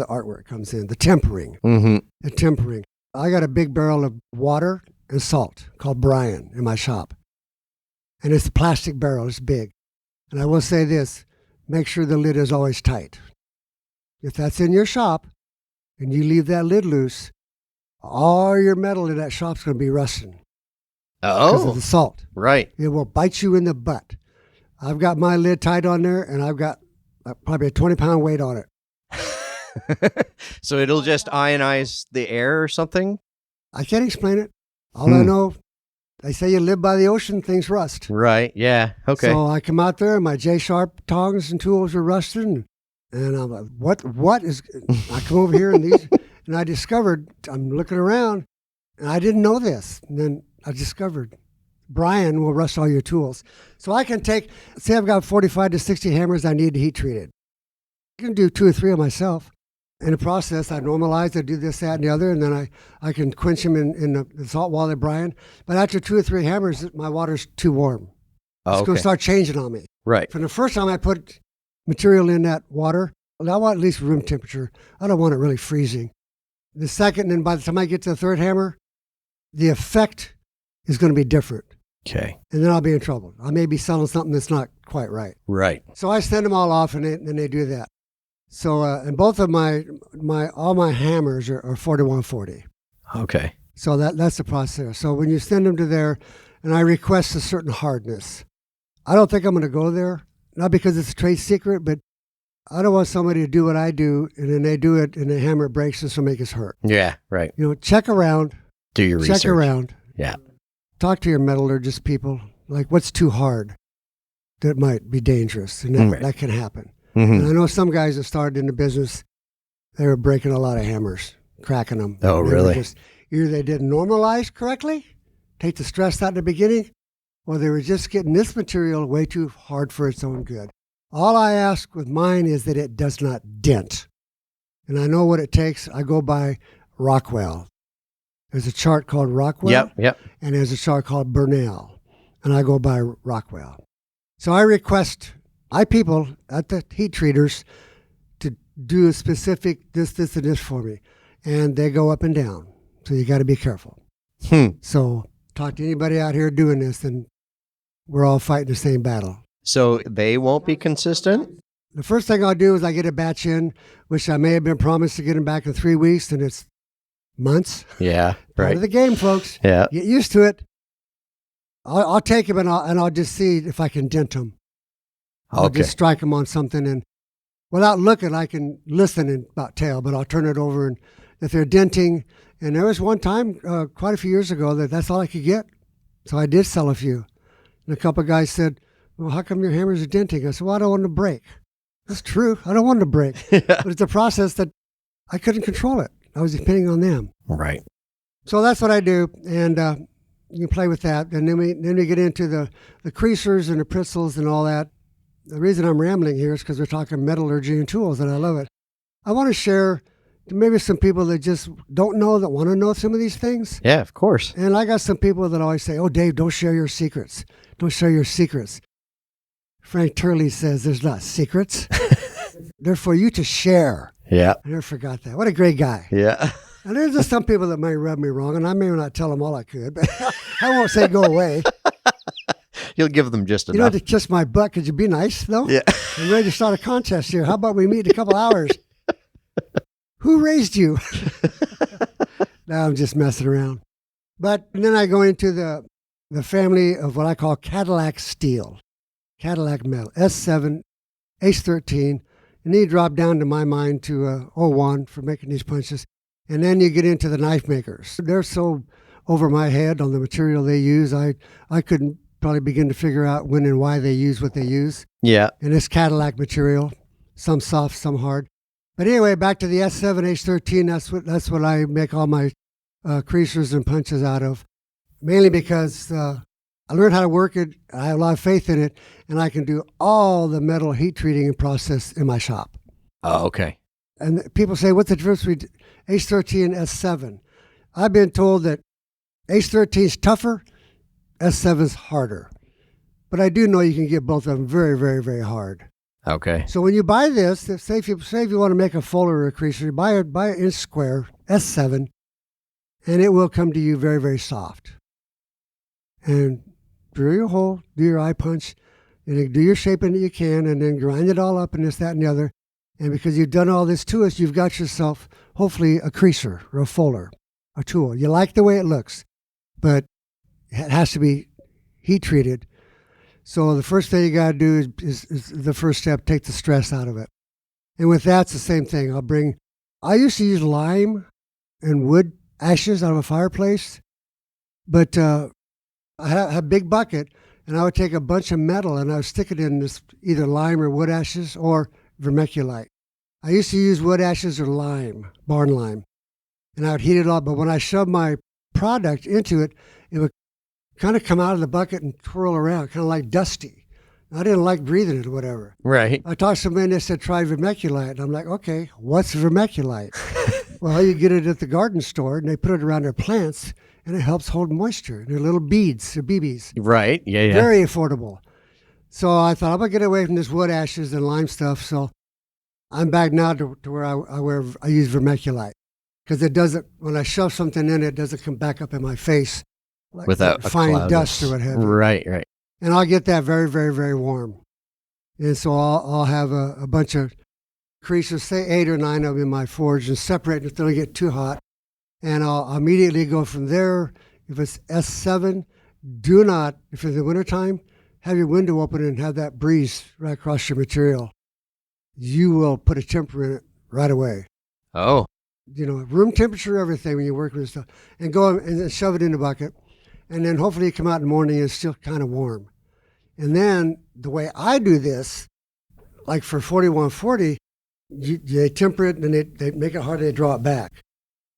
artwork comes in, the tempering. Mm-hmm. The tempering. I got a big barrel of water and salt called Brian in my shop. And it's a plastic barrel. It's big. And I will say this, make sure the lid is always tight. if that's in your shop and you leave that lid loose, all your metal in that shop's going to be rusting because of the salt. Right. It will bite you in the butt. I've got my lid tight on there, and I've got probably a 20-pound weight on it. So it'll just ionize the air or something? I can't explain it. All I know, they say you live by the ocean, things rust. Right. Yeah. Okay. So I come out there, and my J-sharp tongs and tools are rusting, and I'm like, what is, I come over here, and I discovered, I'm looking around, and I didn't know this. And then I discovered Brian will rust all your tools. So I can say I've got 45 to 60 hammers I need to heat treated. I can do 2 or 3 of myself. In the process, I normalize, I do this, that, and the other, and then I can quench them in the salt water, Brian. But after 2 or 3 hammers, my water's too warm. It's going to start changing on me. Right. From the first time I put material in that water, I want at least room temperature. I don't want it really freezing. The second, and by the time I get to the third hammer, the effect is going to be different. Okay. And then I'll be in trouble. I may be selling something that's not quite right. Right. So I send them all off, and then they do that. So, and both of all my hammers are 4140. Okay. So that's the process. So when you send them to there, and I request a certain hardness, I don't think I'm going to go there, not because it's a trade secret, but I don't want somebody to do what I do, and then they do it, and the hammer breaks, this will make us hurt. Yeah. Right. Check around. Do your research. Check around. Yeah. Talk to your metallurgist people. Like, what's too hard that might be dangerous, and that can happen. Mm-hmm. And I know some guys that started in the business, they were breaking a lot of hammers, cracking them. Oh, really? Either they didn't normalize correctly, take the stress out in the beginning, or they were just getting this material way too hard for its own good. All I ask with mine is that it does not dent. And I know what it takes. I go by Rockwell. There's a chart called Rockwell. Yep. And there's a chart called Burnell. And I go by Rockwell. So I request my people at the heat treaters to do a specific this, and this for me. And they go up and down. So you got to be careful. So talk to anybody out here doing this, and we're all fighting the same battle. So they won't be consistent? The first thing I'll do is I get a batch in, which I may have been promised to get them back in 3 weeks, and it's months. Yeah, Part right. of the game, folks. Yeah. Get used to it. I'll take them, and I'll just see if I can dent them. I'll just strike them on something, and without looking, I can listen and about tell, but I'll turn it over, and if they're denting, and there was one time quite a few years ago that's all I could get. So I did sell a few. And a couple of guys said, well, how come your hammers are denting? I said, well, I don't want them to break. That's true. I don't want them to break. But it's a process that I couldn't control it. I was depending on them. Right. So that's what I do, and you can play with that. And then we get into the creasers and the pritzels and all that. The reason I'm rambling here is because we're talking metallurgy and tools, and I love it. I want to share maybe some people that just don't know, that want to know some of these things. Yeah, of course. And I got some people that always say, oh, Dave, don't share your secrets. Don't share your secrets. Frank Turley says there's not secrets. They're for you to share. Yeah. I never forgot that. What a great guy. Yeah. And there's just some people that may rub me wrong, and I may not tell them all I could, but I won't say go away. You'll give them just You enough. don't have to kiss my butt. Could you be nice, though? Yeah. I'm ready to start a contest here. How about we meet in a couple hours? Who raised you? No, I'm just messing around. But then I go into the family of what I call Cadillac steel, Cadillac metal, S7, H13, and then you drop down to my mind to 01 for making these punches. And then you get into the knife makers. They're so over my head on the material they use, I couldn't probably begin to figure out when and why they use what they use. Yeah. And it's Cadillac material, some soft, some hard. But anyway, back to the S7, H13, that's what I make all my creasers and punches out of, mainly because I learned how to work it, I have a lot of faith in it, and I can do all the metal heat treating process in my shop. Oh, okay. And people say, what's the difference between H13 and S7? I've been told that H13 is tougher, S7 is harder. But I do know you can get both of them very, very, very hard. Okay. So when you buy this, say if you want to make a fuller or a creaser, buy an inch square, S7, and it will come to you very, very soft. And drill your hole, do your eye punch, and do your shaping that you can, and then grind it all up and this, that, and the other. And because you've done all this to us, you've got yourself, hopefully, a creaser or a fuller, a tool. You like the way it looks, but it has to be heat treated. So the first thing you got to do is the first step, take the stress out of it. And with that, it's the same thing. I used to use lime and wood ashes out of a fireplace, but I had a big bucket, and I would take a bunch of metal and I would stick it in this either lime or wood ashes or vermiculite. I used to use wood ashes or lime, barn lime, and I would heat it up. But when I shoved my product into it, it would kind of come out of the bucket and twirl around, kind of like dusty. I didn't like breathing it or whatever. Right. I talked to somebody and they said, try vermiculite. And I'm like, okay, what's vermiculite? Well, you get it at the garden store and they put it around their plants and it helps hold moisture. They're little beads, they're BBs. Right. Yeah. Very affordable. So I thought, I'm going to get away from this wood ashes and lime stuff. So I'm back now to where I use vermiculite. Because it doesn't, when I shove something in, it doesn't come back up in my face. Like Without a fine cloud dust or what have you. Right. Right. And I'll get that very, very, very warm. And so I'll have a bunch of creases, say 8 or 9 of them in my forge, and separate if they don't get too hot. And I'll immediately go from there. If it's S7, do not, if it's the wintertime, have your window open and have that breeze right across your material. You will put a temper in it right away. Oh. Room temperature, everything when you work with stuff. And go and then shove it in the bucket. And then hopefully you come out in the morning and it's still kind of warm. And then the way I do this, like for 4140, they temper it and they make it hard, they draw it back.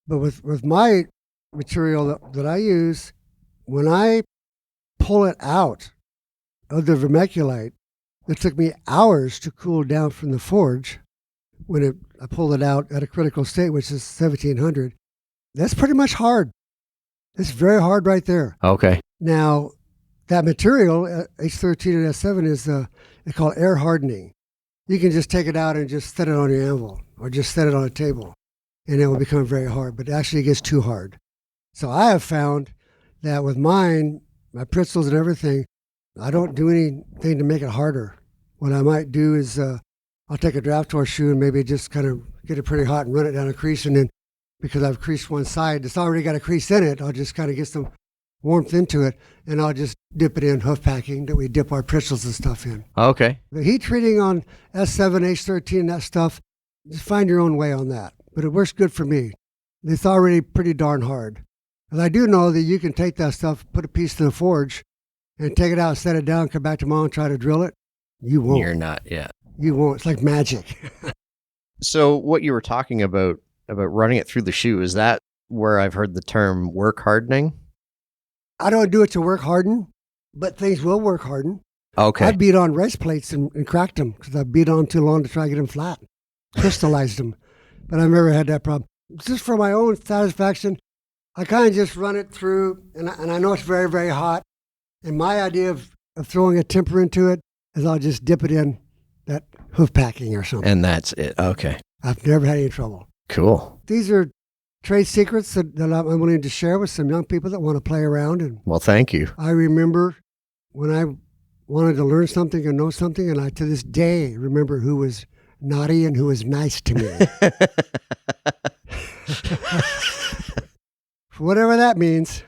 But with my material that I use, when I pull it out of the vermiculite, it took me hours to cool down from the forge. When I pulled it out at a critical state, which is 1700, that's pretty much hard. It's very hard right there. Okay. Now, that material, H13 and S7, is it's called air hardening. You can just take it out and just set it on your anvil or just set it on a table, and it will become very hard, but actually it gets too hard. So I have found that with mine, my pretzels and everything, I don't do anything to make it harder. What I might do is I'll take a draft horseshoe and maybe just kind of get it pretty hot and run it down a crease, and then because I've creased one side, it's already got a crease in it, I'll just kind of get some warmth into it, and I'll just dip it in hoof packing that we dip our pretzels and stuff in. Okay. The heat treating on S7, H13, that stuff, just find your own way on that. But it works good for me. It's already pretty darn hard. And I do know that you can take that stuff, put a piece in the forge, and take it out, set it down, come back tomorrow and try to drill it. You won't. You're not yet. You won't. It's like magic. So what you were talking about running it through the shoe, is that where I've heard the term work hardening? I don't do it to work harden, but things will work harden. Okay. I beat on race plates and cracked them because I beat on too long to try to get them flat, crystallized them. But I've never had that problem. Just for my own satisfaction, I kind of just run it through, and I know it's very, very hot. And my idea of throwing a temper into it is I'll just dip it in that hoof packing or something. And that's it. Okay. I've never had any trouble. Cool. These are trade secrets that I'm willing to share with some young people that want to play around. And Well, thank you. I remember when I wanted to learn something or know something, and I to this day remember who was naughty and who was nice to me. Whatever that means.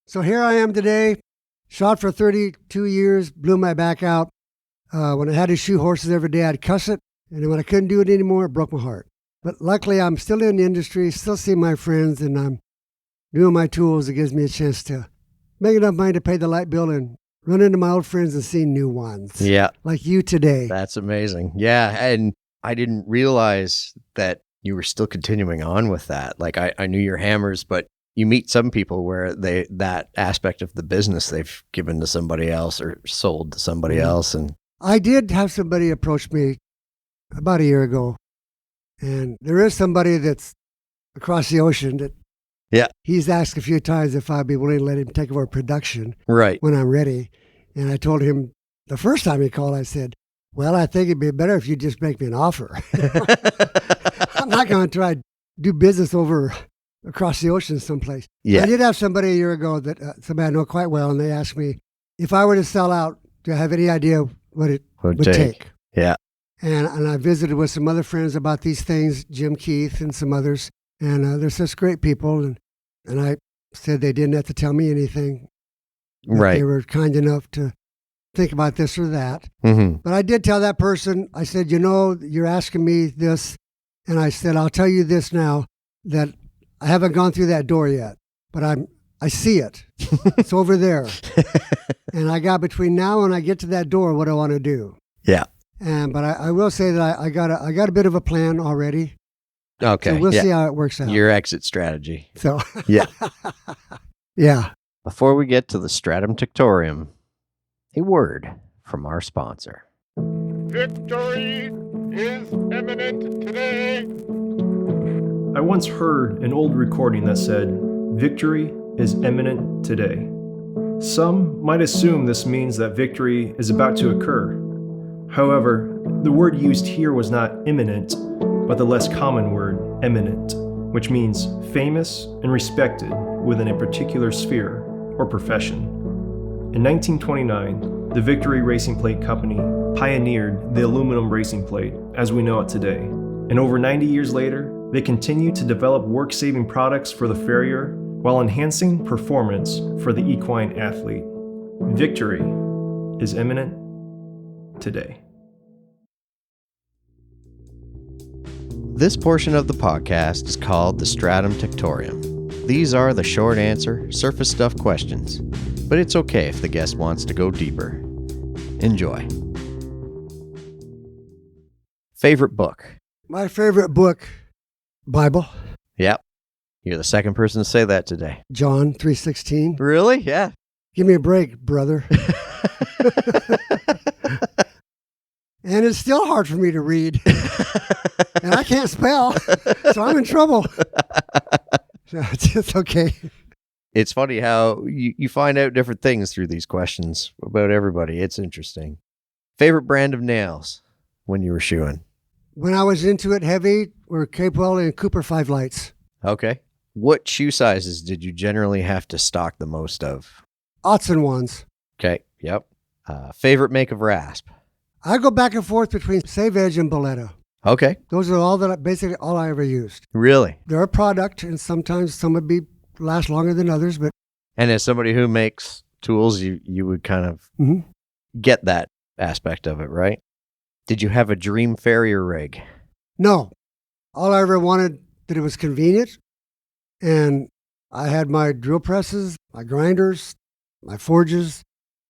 So here I am today, shot for 32 years, blew my back out. When I had to shoot horses every day, I'd cuss it. And then when I couldn't do it anymore, it broke my heart. But luckily, I'm still in the industry, still see my friends, and I'm doing my tools. It gives me a chance to make enough money to pay the light bill and run into my old friends and see new ones. Yeah. Like you today. That's amazing. Yeah. And I didn't realize that you were still continuing on with that. Like I knew your hammers, but you meet some people where that aspect of the business they've given to somebody else or sold to somebody else. And I did have somebody approach me about a year ago. And there is somebody that's across the ocean that he's asked a few times if I'd be willing to let him take over production when I'm ready. And I told him the first time he called, I said, well, I think it'd be better if you just make me an offer. I'm not going to try to do business over across the ocean someplace. Yeah. I did have somebody a year ago that somebody I know quite well, and they asked me if I were to sell out, do I have any idea what it would take? Yeah. And I visited with some other friends about these things, Jim Keith and some others. And they're such great people. And I said they didn't have to tell me anything. Right. They were kind enough to think about this or that. Mm-hmm. But I did tell that person, I said, you're asking me this. And I said, I'll tell you this now, that I haven't gone through that door yet, but I see it. It's over there. And I got between now and I get to that door, what I want to do. Yeah. But I will say that I got a bit of a plan already. Okay. So we'll see how it works out. Your exit strategy. So Yeah. Yeah. Before we get to the Stratum Tictorium, a word from our sponsor. Victory is imminent today. I once heard an old recording that said, "Victory is imminent today." Some might assume this means that victory is about to occur. However, the word used here was not imminent, but the less common word, eminent, which means famous and respected within a particular sphere or profession. In 1929, the Victory Racing Plate Company pioneered the aluminum racing plate as we know it today. And over 90 years later, they continue to develop work-saving products for the farrier while enhancing performance for the equine athlete. Victory is imminent today. This portion of the podcast is called the Stratum Tictorium. These are the short answer, surface stuff questions, but it's okay if the guest wants to go deeper. Enjoy. Favorite book? My favorite book, Bible, Yep. You're the second person to say that today. John 3:16. Really? Yeah. Give me a break, brother. And it's still hard for me to read. And I can't spell, so I'm in trouble. So it's okay. It's funny how you find out different things through these questions about everybody. It's interesting. Favorite brand of nails when you were shoeing? When I was into it heavy, were Capewell and Cooper 5 lights. Okay. What shoe sizes did you generally have to stock the most of? Aughts and ones. Okay. Yep. Favorite make of rasp? I go back and forth between Save Edge and Boletta. Okay. Those are basically all I ever used. Really? They're a product, and sometimes some would last longer than others, but And as somebody who makes tools, you would kind of get that aspect of it, right? Did you have a dream farrier rig? no. All I ever wanted, that it was convenient, and I had my drill presses, my grinders, my forges,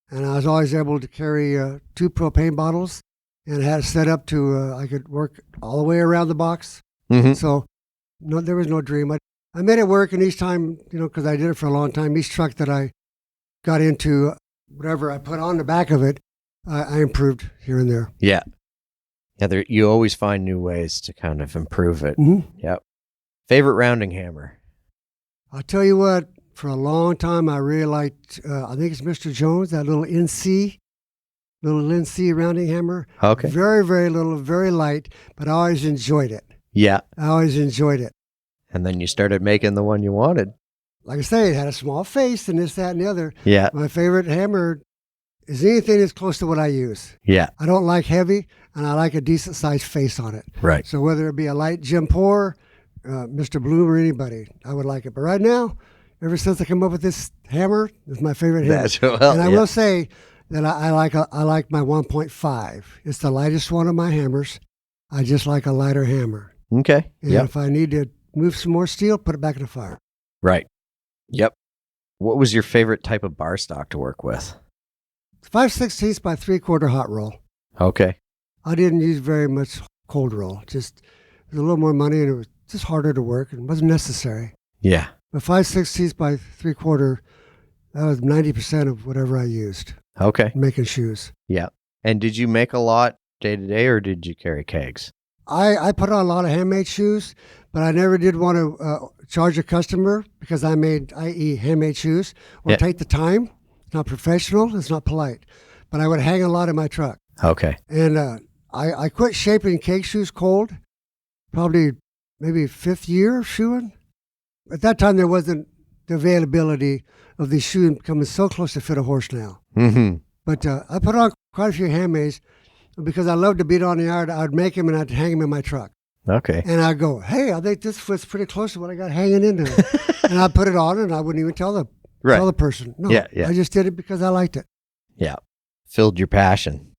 and I was always able to carry 2 propane bottles, and had it set up to I could work all the way around the box. Mm-hmm. So no, there was no dream. I made it work, and each time, because I did it for a long time, each truck that I got into, whatever I put on the back of it, I improved here and there. Yeah. Yeah, you always find new ways to kind of improve it. Mm-hmm. Yep. Favorite rounding hammer? I'll tell you what, for a long time, I really liked, I think it's Mr. Jones, that little NC rounding hammer. Okay. Very, very little, very light, but I always enjoyed it. Yeah. I always enjoyed it. And then you started making the one you wanted. Like I say, it had a small face and this, that, and the other. Yeah. My favorite hammer is anything that's close to what I use. Yeah. I don't like heavy, and I like a decent sized face on it. Right. So whether it be a light Jim Poor, Mr. Bloom, or anybody, I would like it. But right now, ever since I came up with this hammer, it's my favorite hammer. And I will say that I like my 1.5. It's the lightest one of my hammers. I just like a lighter hammer. Okay. And if I need to move some more steel, put it back in the fire. Right. Yep. What was your favorite type of bar stock to work with? 5/16 by 3/4 hot roll. Okay. I didn't use very much cold roll. Just it was a little more money, and it was just harder to work, and it wasn't necessary. Yeah. But 5/16 by 3/4, that was 90% of whatever I used. Okay. Making shoes. Yeah. And did you make a lot day to day, or did you carry kegs? I put on a lot of handmade shoes, but I never did want to charge a customer because I made, i.e. handmade shoes, or take the time. It's not professional. It's not polite. But I would hang a lot in my truck. Okay. And I quit shaping cake shoes cold, probably maybe 5th year of shoeing. At that time, there wasn't the availability of these shoes coming so close to fit a horse now. Mm-hmm. But I put on quite a few handmaids. because I love to beat on the yard, I'd make him and I'd hang him in my truck. Okay. And I'd go, hey, I think this fits pretty close to what I got hanging into it. And I'd put it on and I wouldn't even tell the person. No, Yeah. I just did it because I liked it. Yeah. Filled your passion.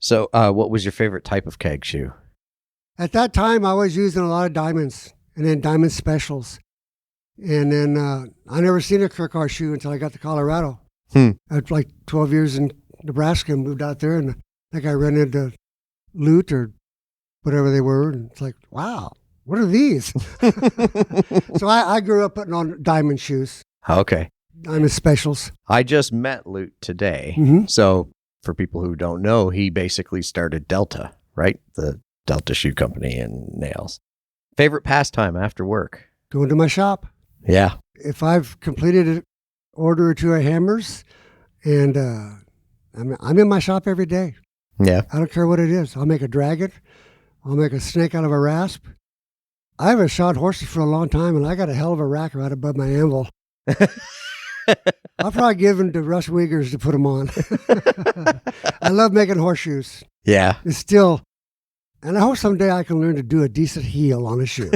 So what was your favorite type of keg shoe? At that time, I was using a lot of diamonds and then diamond specials. And then I never seen a Kirkar shoe until I got to Colorado. I had like 12 years in Nebraska and moved out there. And I think I rented a Loot or whatever they were. And it's like, wow, what are these? So I grew up putting on diamond shoes. Okay. Diamond specials. I just met Lute today. So for people who don't know, he basically started Delta, right? The Delta Shoe Company and nails. Favorite pastime after work? Going to my shop. Yeah. If I've completed an order or two of hammers, and I'm in my shop every day. Yeah. I don't care what it is. I'll make a dragon. I'll make a snake out of a rasp. I haven't shot horses for a long time, and I got a hell of a rack right above my anvil. I'll probably give them to Russ Wiegers to put them on. I love making horseshoes. Yeah. It's still, and I hope someday I can learn to do a decent heel on a shoe.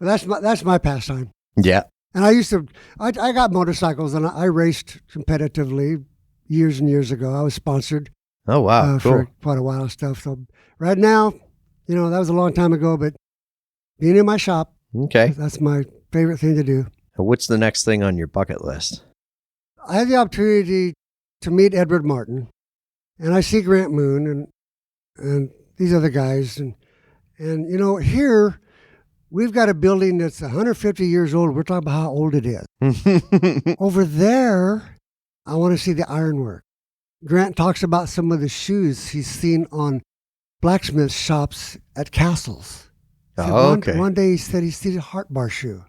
But that's my pastime. Yeah. And I got motorcycles and I raced competitively years and years ago. I was sponsored. Oh, wow. Cool. For quite a while and stuff. So right now, that was a long time ago, but being in my shop, Okay. that's my favorite thing to do. What's the next thing on your bucket list? I had the opportunity to meet Edward Martin, and I see Grant Moon and these other guys. And here we've got a building that's 150 years old. We're talking about how old it is. Over there, I want to see the ironwork. Grant talks about some of the shoes he's seen on blacksmith shops at castles. Okay. One day he said he seen a heart bar shoe.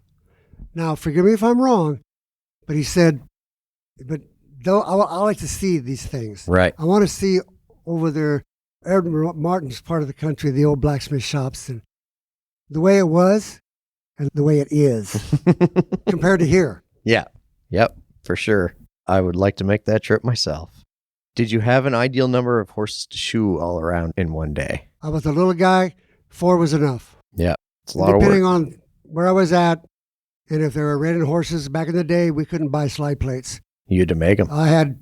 Now, forgive me if I'm wrong, but he said, but though I like to see these things. Right. I want to see over there, Edward Martin's part of the country, the old blacksmith shops, and the way it was and the way it is compared to here. Yeah. Yep. For sure. I would like to make that trip myself. Did you have an ideal number of horses to shoe all around in one day? I was a little guy. 4 was enough. Yeah. It's a lot of work. Depending on where I was at, and if they were rented horses back in the day, we couldn't buy slide plates. You had to make them. I had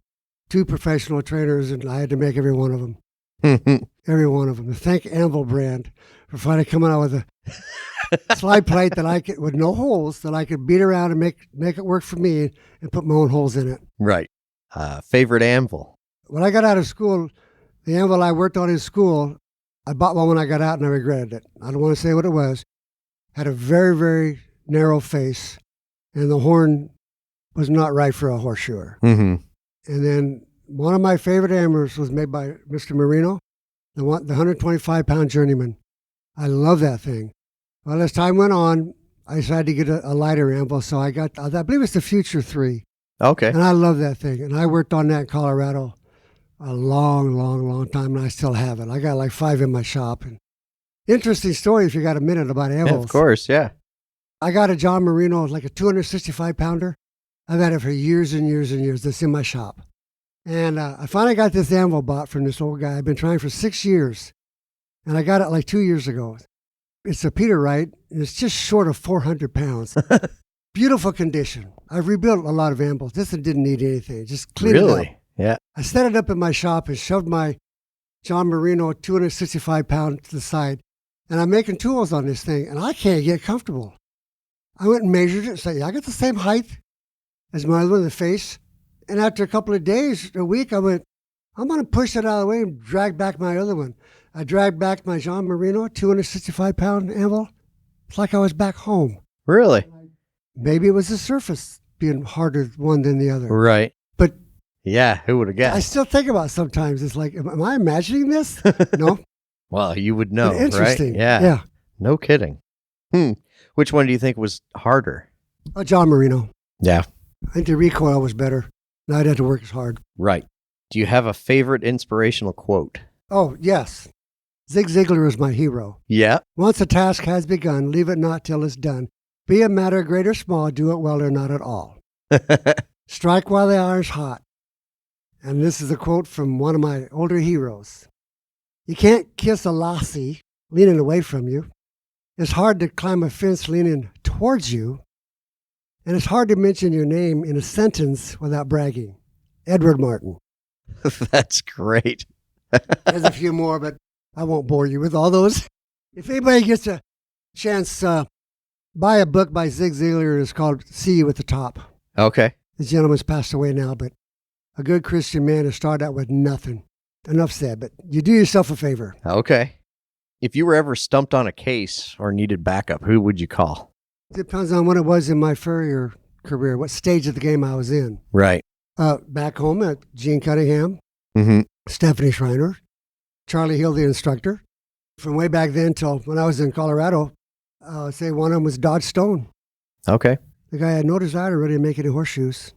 2 professional trainers, and I had to make every one of them. Every one of them. Thank Anvil brand for finally coming out with a slide plate that I could, with no holes, that I could beat around and make it work for me and put my own holes in it. Right. Favorite anvil? When I got out of school, the anvil I worked on in school, I bought one when I got out and I regretted it. I don't want to say what it was. Had a very, very narrow face, and the horn was not right for a horseshoer. Mm-hmm. And then one of my favorite hammers was made by Mr. Marino, the 125-pound journeyman. I love that thing. Well, as time went on, I decided to get a lighter anvil, so I believe it's the Future 3. Okay. And I love that thing. And I worked on that in Colorado a long, long, long time, and I still have it. I got like 5 in my shop. And interesting story if you got a minute about anvils. Yeah, of course, yeah. I got a John Marino, like a 265-pounder. I've had it for years and years and years. That's in my shop. And I finally got this anvil bought from this old guy. I've been trying for 6 years. And I got it like 2 years ago. It's a Peter Wright, and it's just short of 400 pounds. Beautiful condition. I've rebuilt a lot of anvils. This one didn't need anything. Just cleaned it up. Really? Yeah. I set it up in my shop and shoved my John Marino 265-pound to the side. And I'm making tools on this thing, and I can't get comfortable. I went and measured it and said, I got the same height as my other one in the face. And after a couple of days, a week, I went, I'm going to push it out of the way and drag back my other one. I dragged back my John Marino 265-pound anvil. It's like I was back home. Really? Maybe it was the surface being harder one than the other. Right. But yeah, who would have guessed? I still think about it sometimes. It's like, am I imagining this? No. Well, you would know, Interesting. right? Yeah. Yeah. No kidding. Which one do you think was harder? A John Marino. Yeah. I think the recoil was better. Now I'd have to work as hard. Right. Do you have a favorite inspirational quote? Oh, yes. Zig Ziglar is my hero. Yeah. Once a task has begun, leave it not till it's done. Be it matter great or small, do it well or not at all. Strike while the iron's hot. And this is a quote from one of my older heroes. You can't kiss a lassie leaning away from you. It's hard to climb a fence leaning towards you. And it's hard to mention your name in a sentence without bragging. Edward Martin. That's great. There's a few more, but I won't bore you with all those. If anybody gets a chance, buy a book by Zig Ziglar. It's called See You at the Top. Okay. The gentleman's passed away now, but a good Christian man has started out with nothing. Enough said, but you do yourself a favor. Okay. If you were ever stumped on a case or needed backup, who would you call? Depends on what it was in my farrier career, what stage of the game I was in. Right. Back home at Gene Cunningham, Mm-hmm. Stephanie Schreiner, Charlie Hill, the instructor. From way back then till when I was in Colorado, say one of them was Dodge Stone. Okay. The guy had no desire to really make any horseshoes.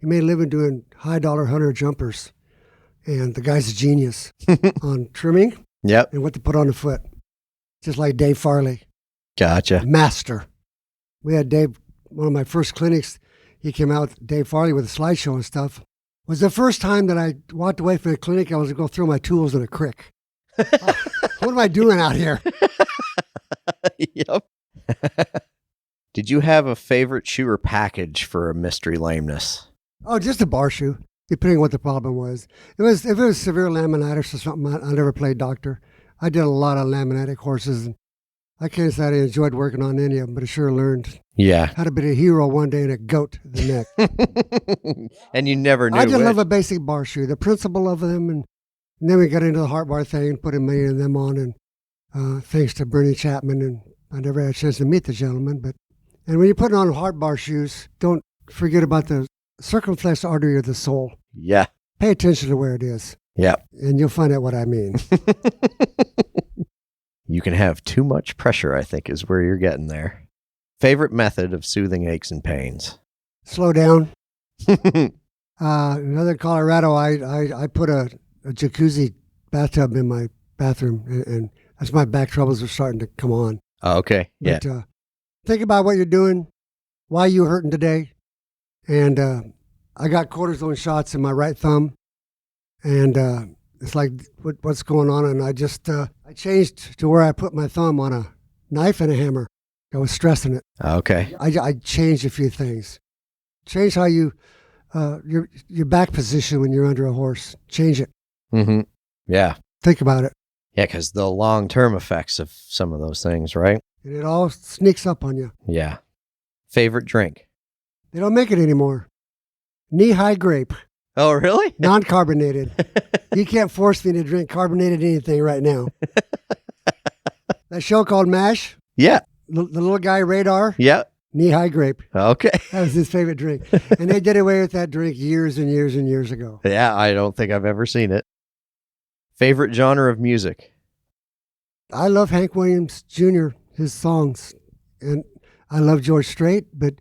He made a living doing high-dollar hunter jumpers. And the guy's a genius on trimming Yep. and what to put on the foot. Just like Dave Farley, Gotcha. master. We had Dave, one of my first clinics, he came out, Dave Farley, with a slideshow and stuff. It was the first time that I walked away from the clinic, I was going to go throw my tools in a creek. What am I doing out here? Yep. Did you have a favorite shoe or package for a mystery lameness? Oh, just a bar shoe, depending on what the problem was. If it was severe laminitis or something, I never played doctor. I did a lot of laminitic horses, and I can't say I enjoyed working on any of them, but I sure learned Yeah. how to be a hero one day and a goat the next. And you never knew I just which. love a basic bar shoe, the principle of them, and then we got into the heart bar thing, put many of them on, and thanks to Bernie Chapman, and I never had a chance to meet the gentleman, and when you're putting on heart bar shoes, don't forget about the circumflex artery of the sole. Yeah. Pay attention to where it is, Yep. and you'll find out what I mean. You can have too much pressure, I think, is where you're getting there. Favorite method of soothing aches and pains? Slow down. In Northern Colorado, I put a jacuzzi bathtub in my bathroom, and that's my back troubles are starting to come on. Oh, okay. Yeah. But, think about what you're doing, why you hurting today, and I got cortisone shots in my right thumb, and it's like what's going on, and I just I changed to where I put my thumb on a knife and a hammer. I was stressing it. Okay. I changed a few things. Change how you your back position when you're under a horse. Change it. Mm-hmm. Yeah. Think about it. Yeah, because the long-term effects of some of those things, right? And it all sneaks up on you. Yeah. Favorite drink? They don't make it anymore. Knee-high grape, Oh, really? non-carbonated. You can't force me to drink carbonated anything right now. That show called MASH, Yeah. the little guy Radar, Yeah. knee-high grape. Okay. That was his favorite drink. And they did away with that drink years and years and years ago. Yeah, I don't think I've ever seen it. Favorite genre of music? I love Hank Williams Jr., his songs. And I love George Strait, but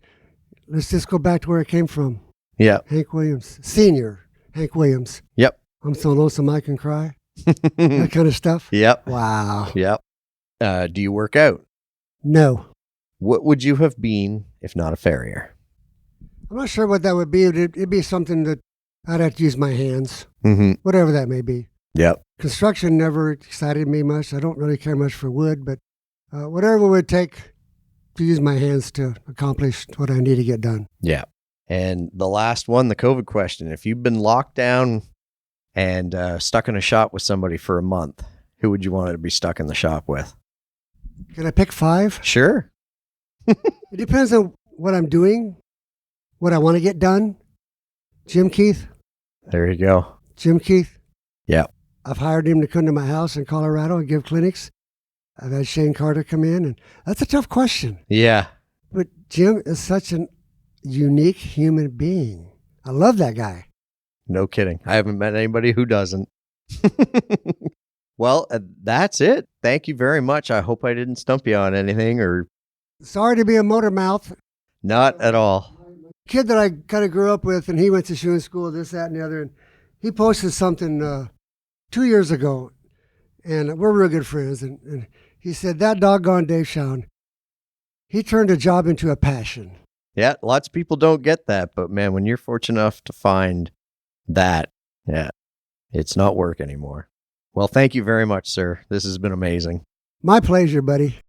let's just go back to where it came from. Yeah. Hank Williams, Senior Hank Williams. Yep. I'm so lonesome I can cry. That kind of stuff. Yep. Wow. Yep. Do you work out? No. What would you have been if not a farrier? I'm not sure what that would be. It'd be something that I'd have to use my hands, Mm-hmm. whatever that may be. Yep. Construction never excited me much. I don't really care much for wood, but whatever it would take to use my hands to accomplish what I need to get done. Yeah. And the last one, the COVID question. If you've been locked down and stuck in a shop with somebody for a month, who would you want to be stuck in the shop with? Can I pick 5? Sure. It depends on what I'm doing, what I want to get done. Jim Keith. There you go. Jim Keith. Yeah. I've hired him to come to my house in Colorado and give clinics. I've had Shane Carter come in, and that's a tough question. Yeah. But Jim is such an unique human being. I love that guy. No kidding. I haven't met anybody who doesn't. Well, that's it. Thank you very much. I hope I didn't stump you on anything or Sorry to be a motor mouth. not at all. Kid that I kind of grew up with, and he went to shoeing school, this, that, and the other, and he posted something 2 years ago, and we're real good friends, and he said, that doggone Dave Showen, he turned a job into a passion. Yeah, lots of people don't get that, but man, when you're fortunate enough to find Yeah, it's not work anymore. Well, thank you very much, sir. This has been amazing. My pleasure, buddy.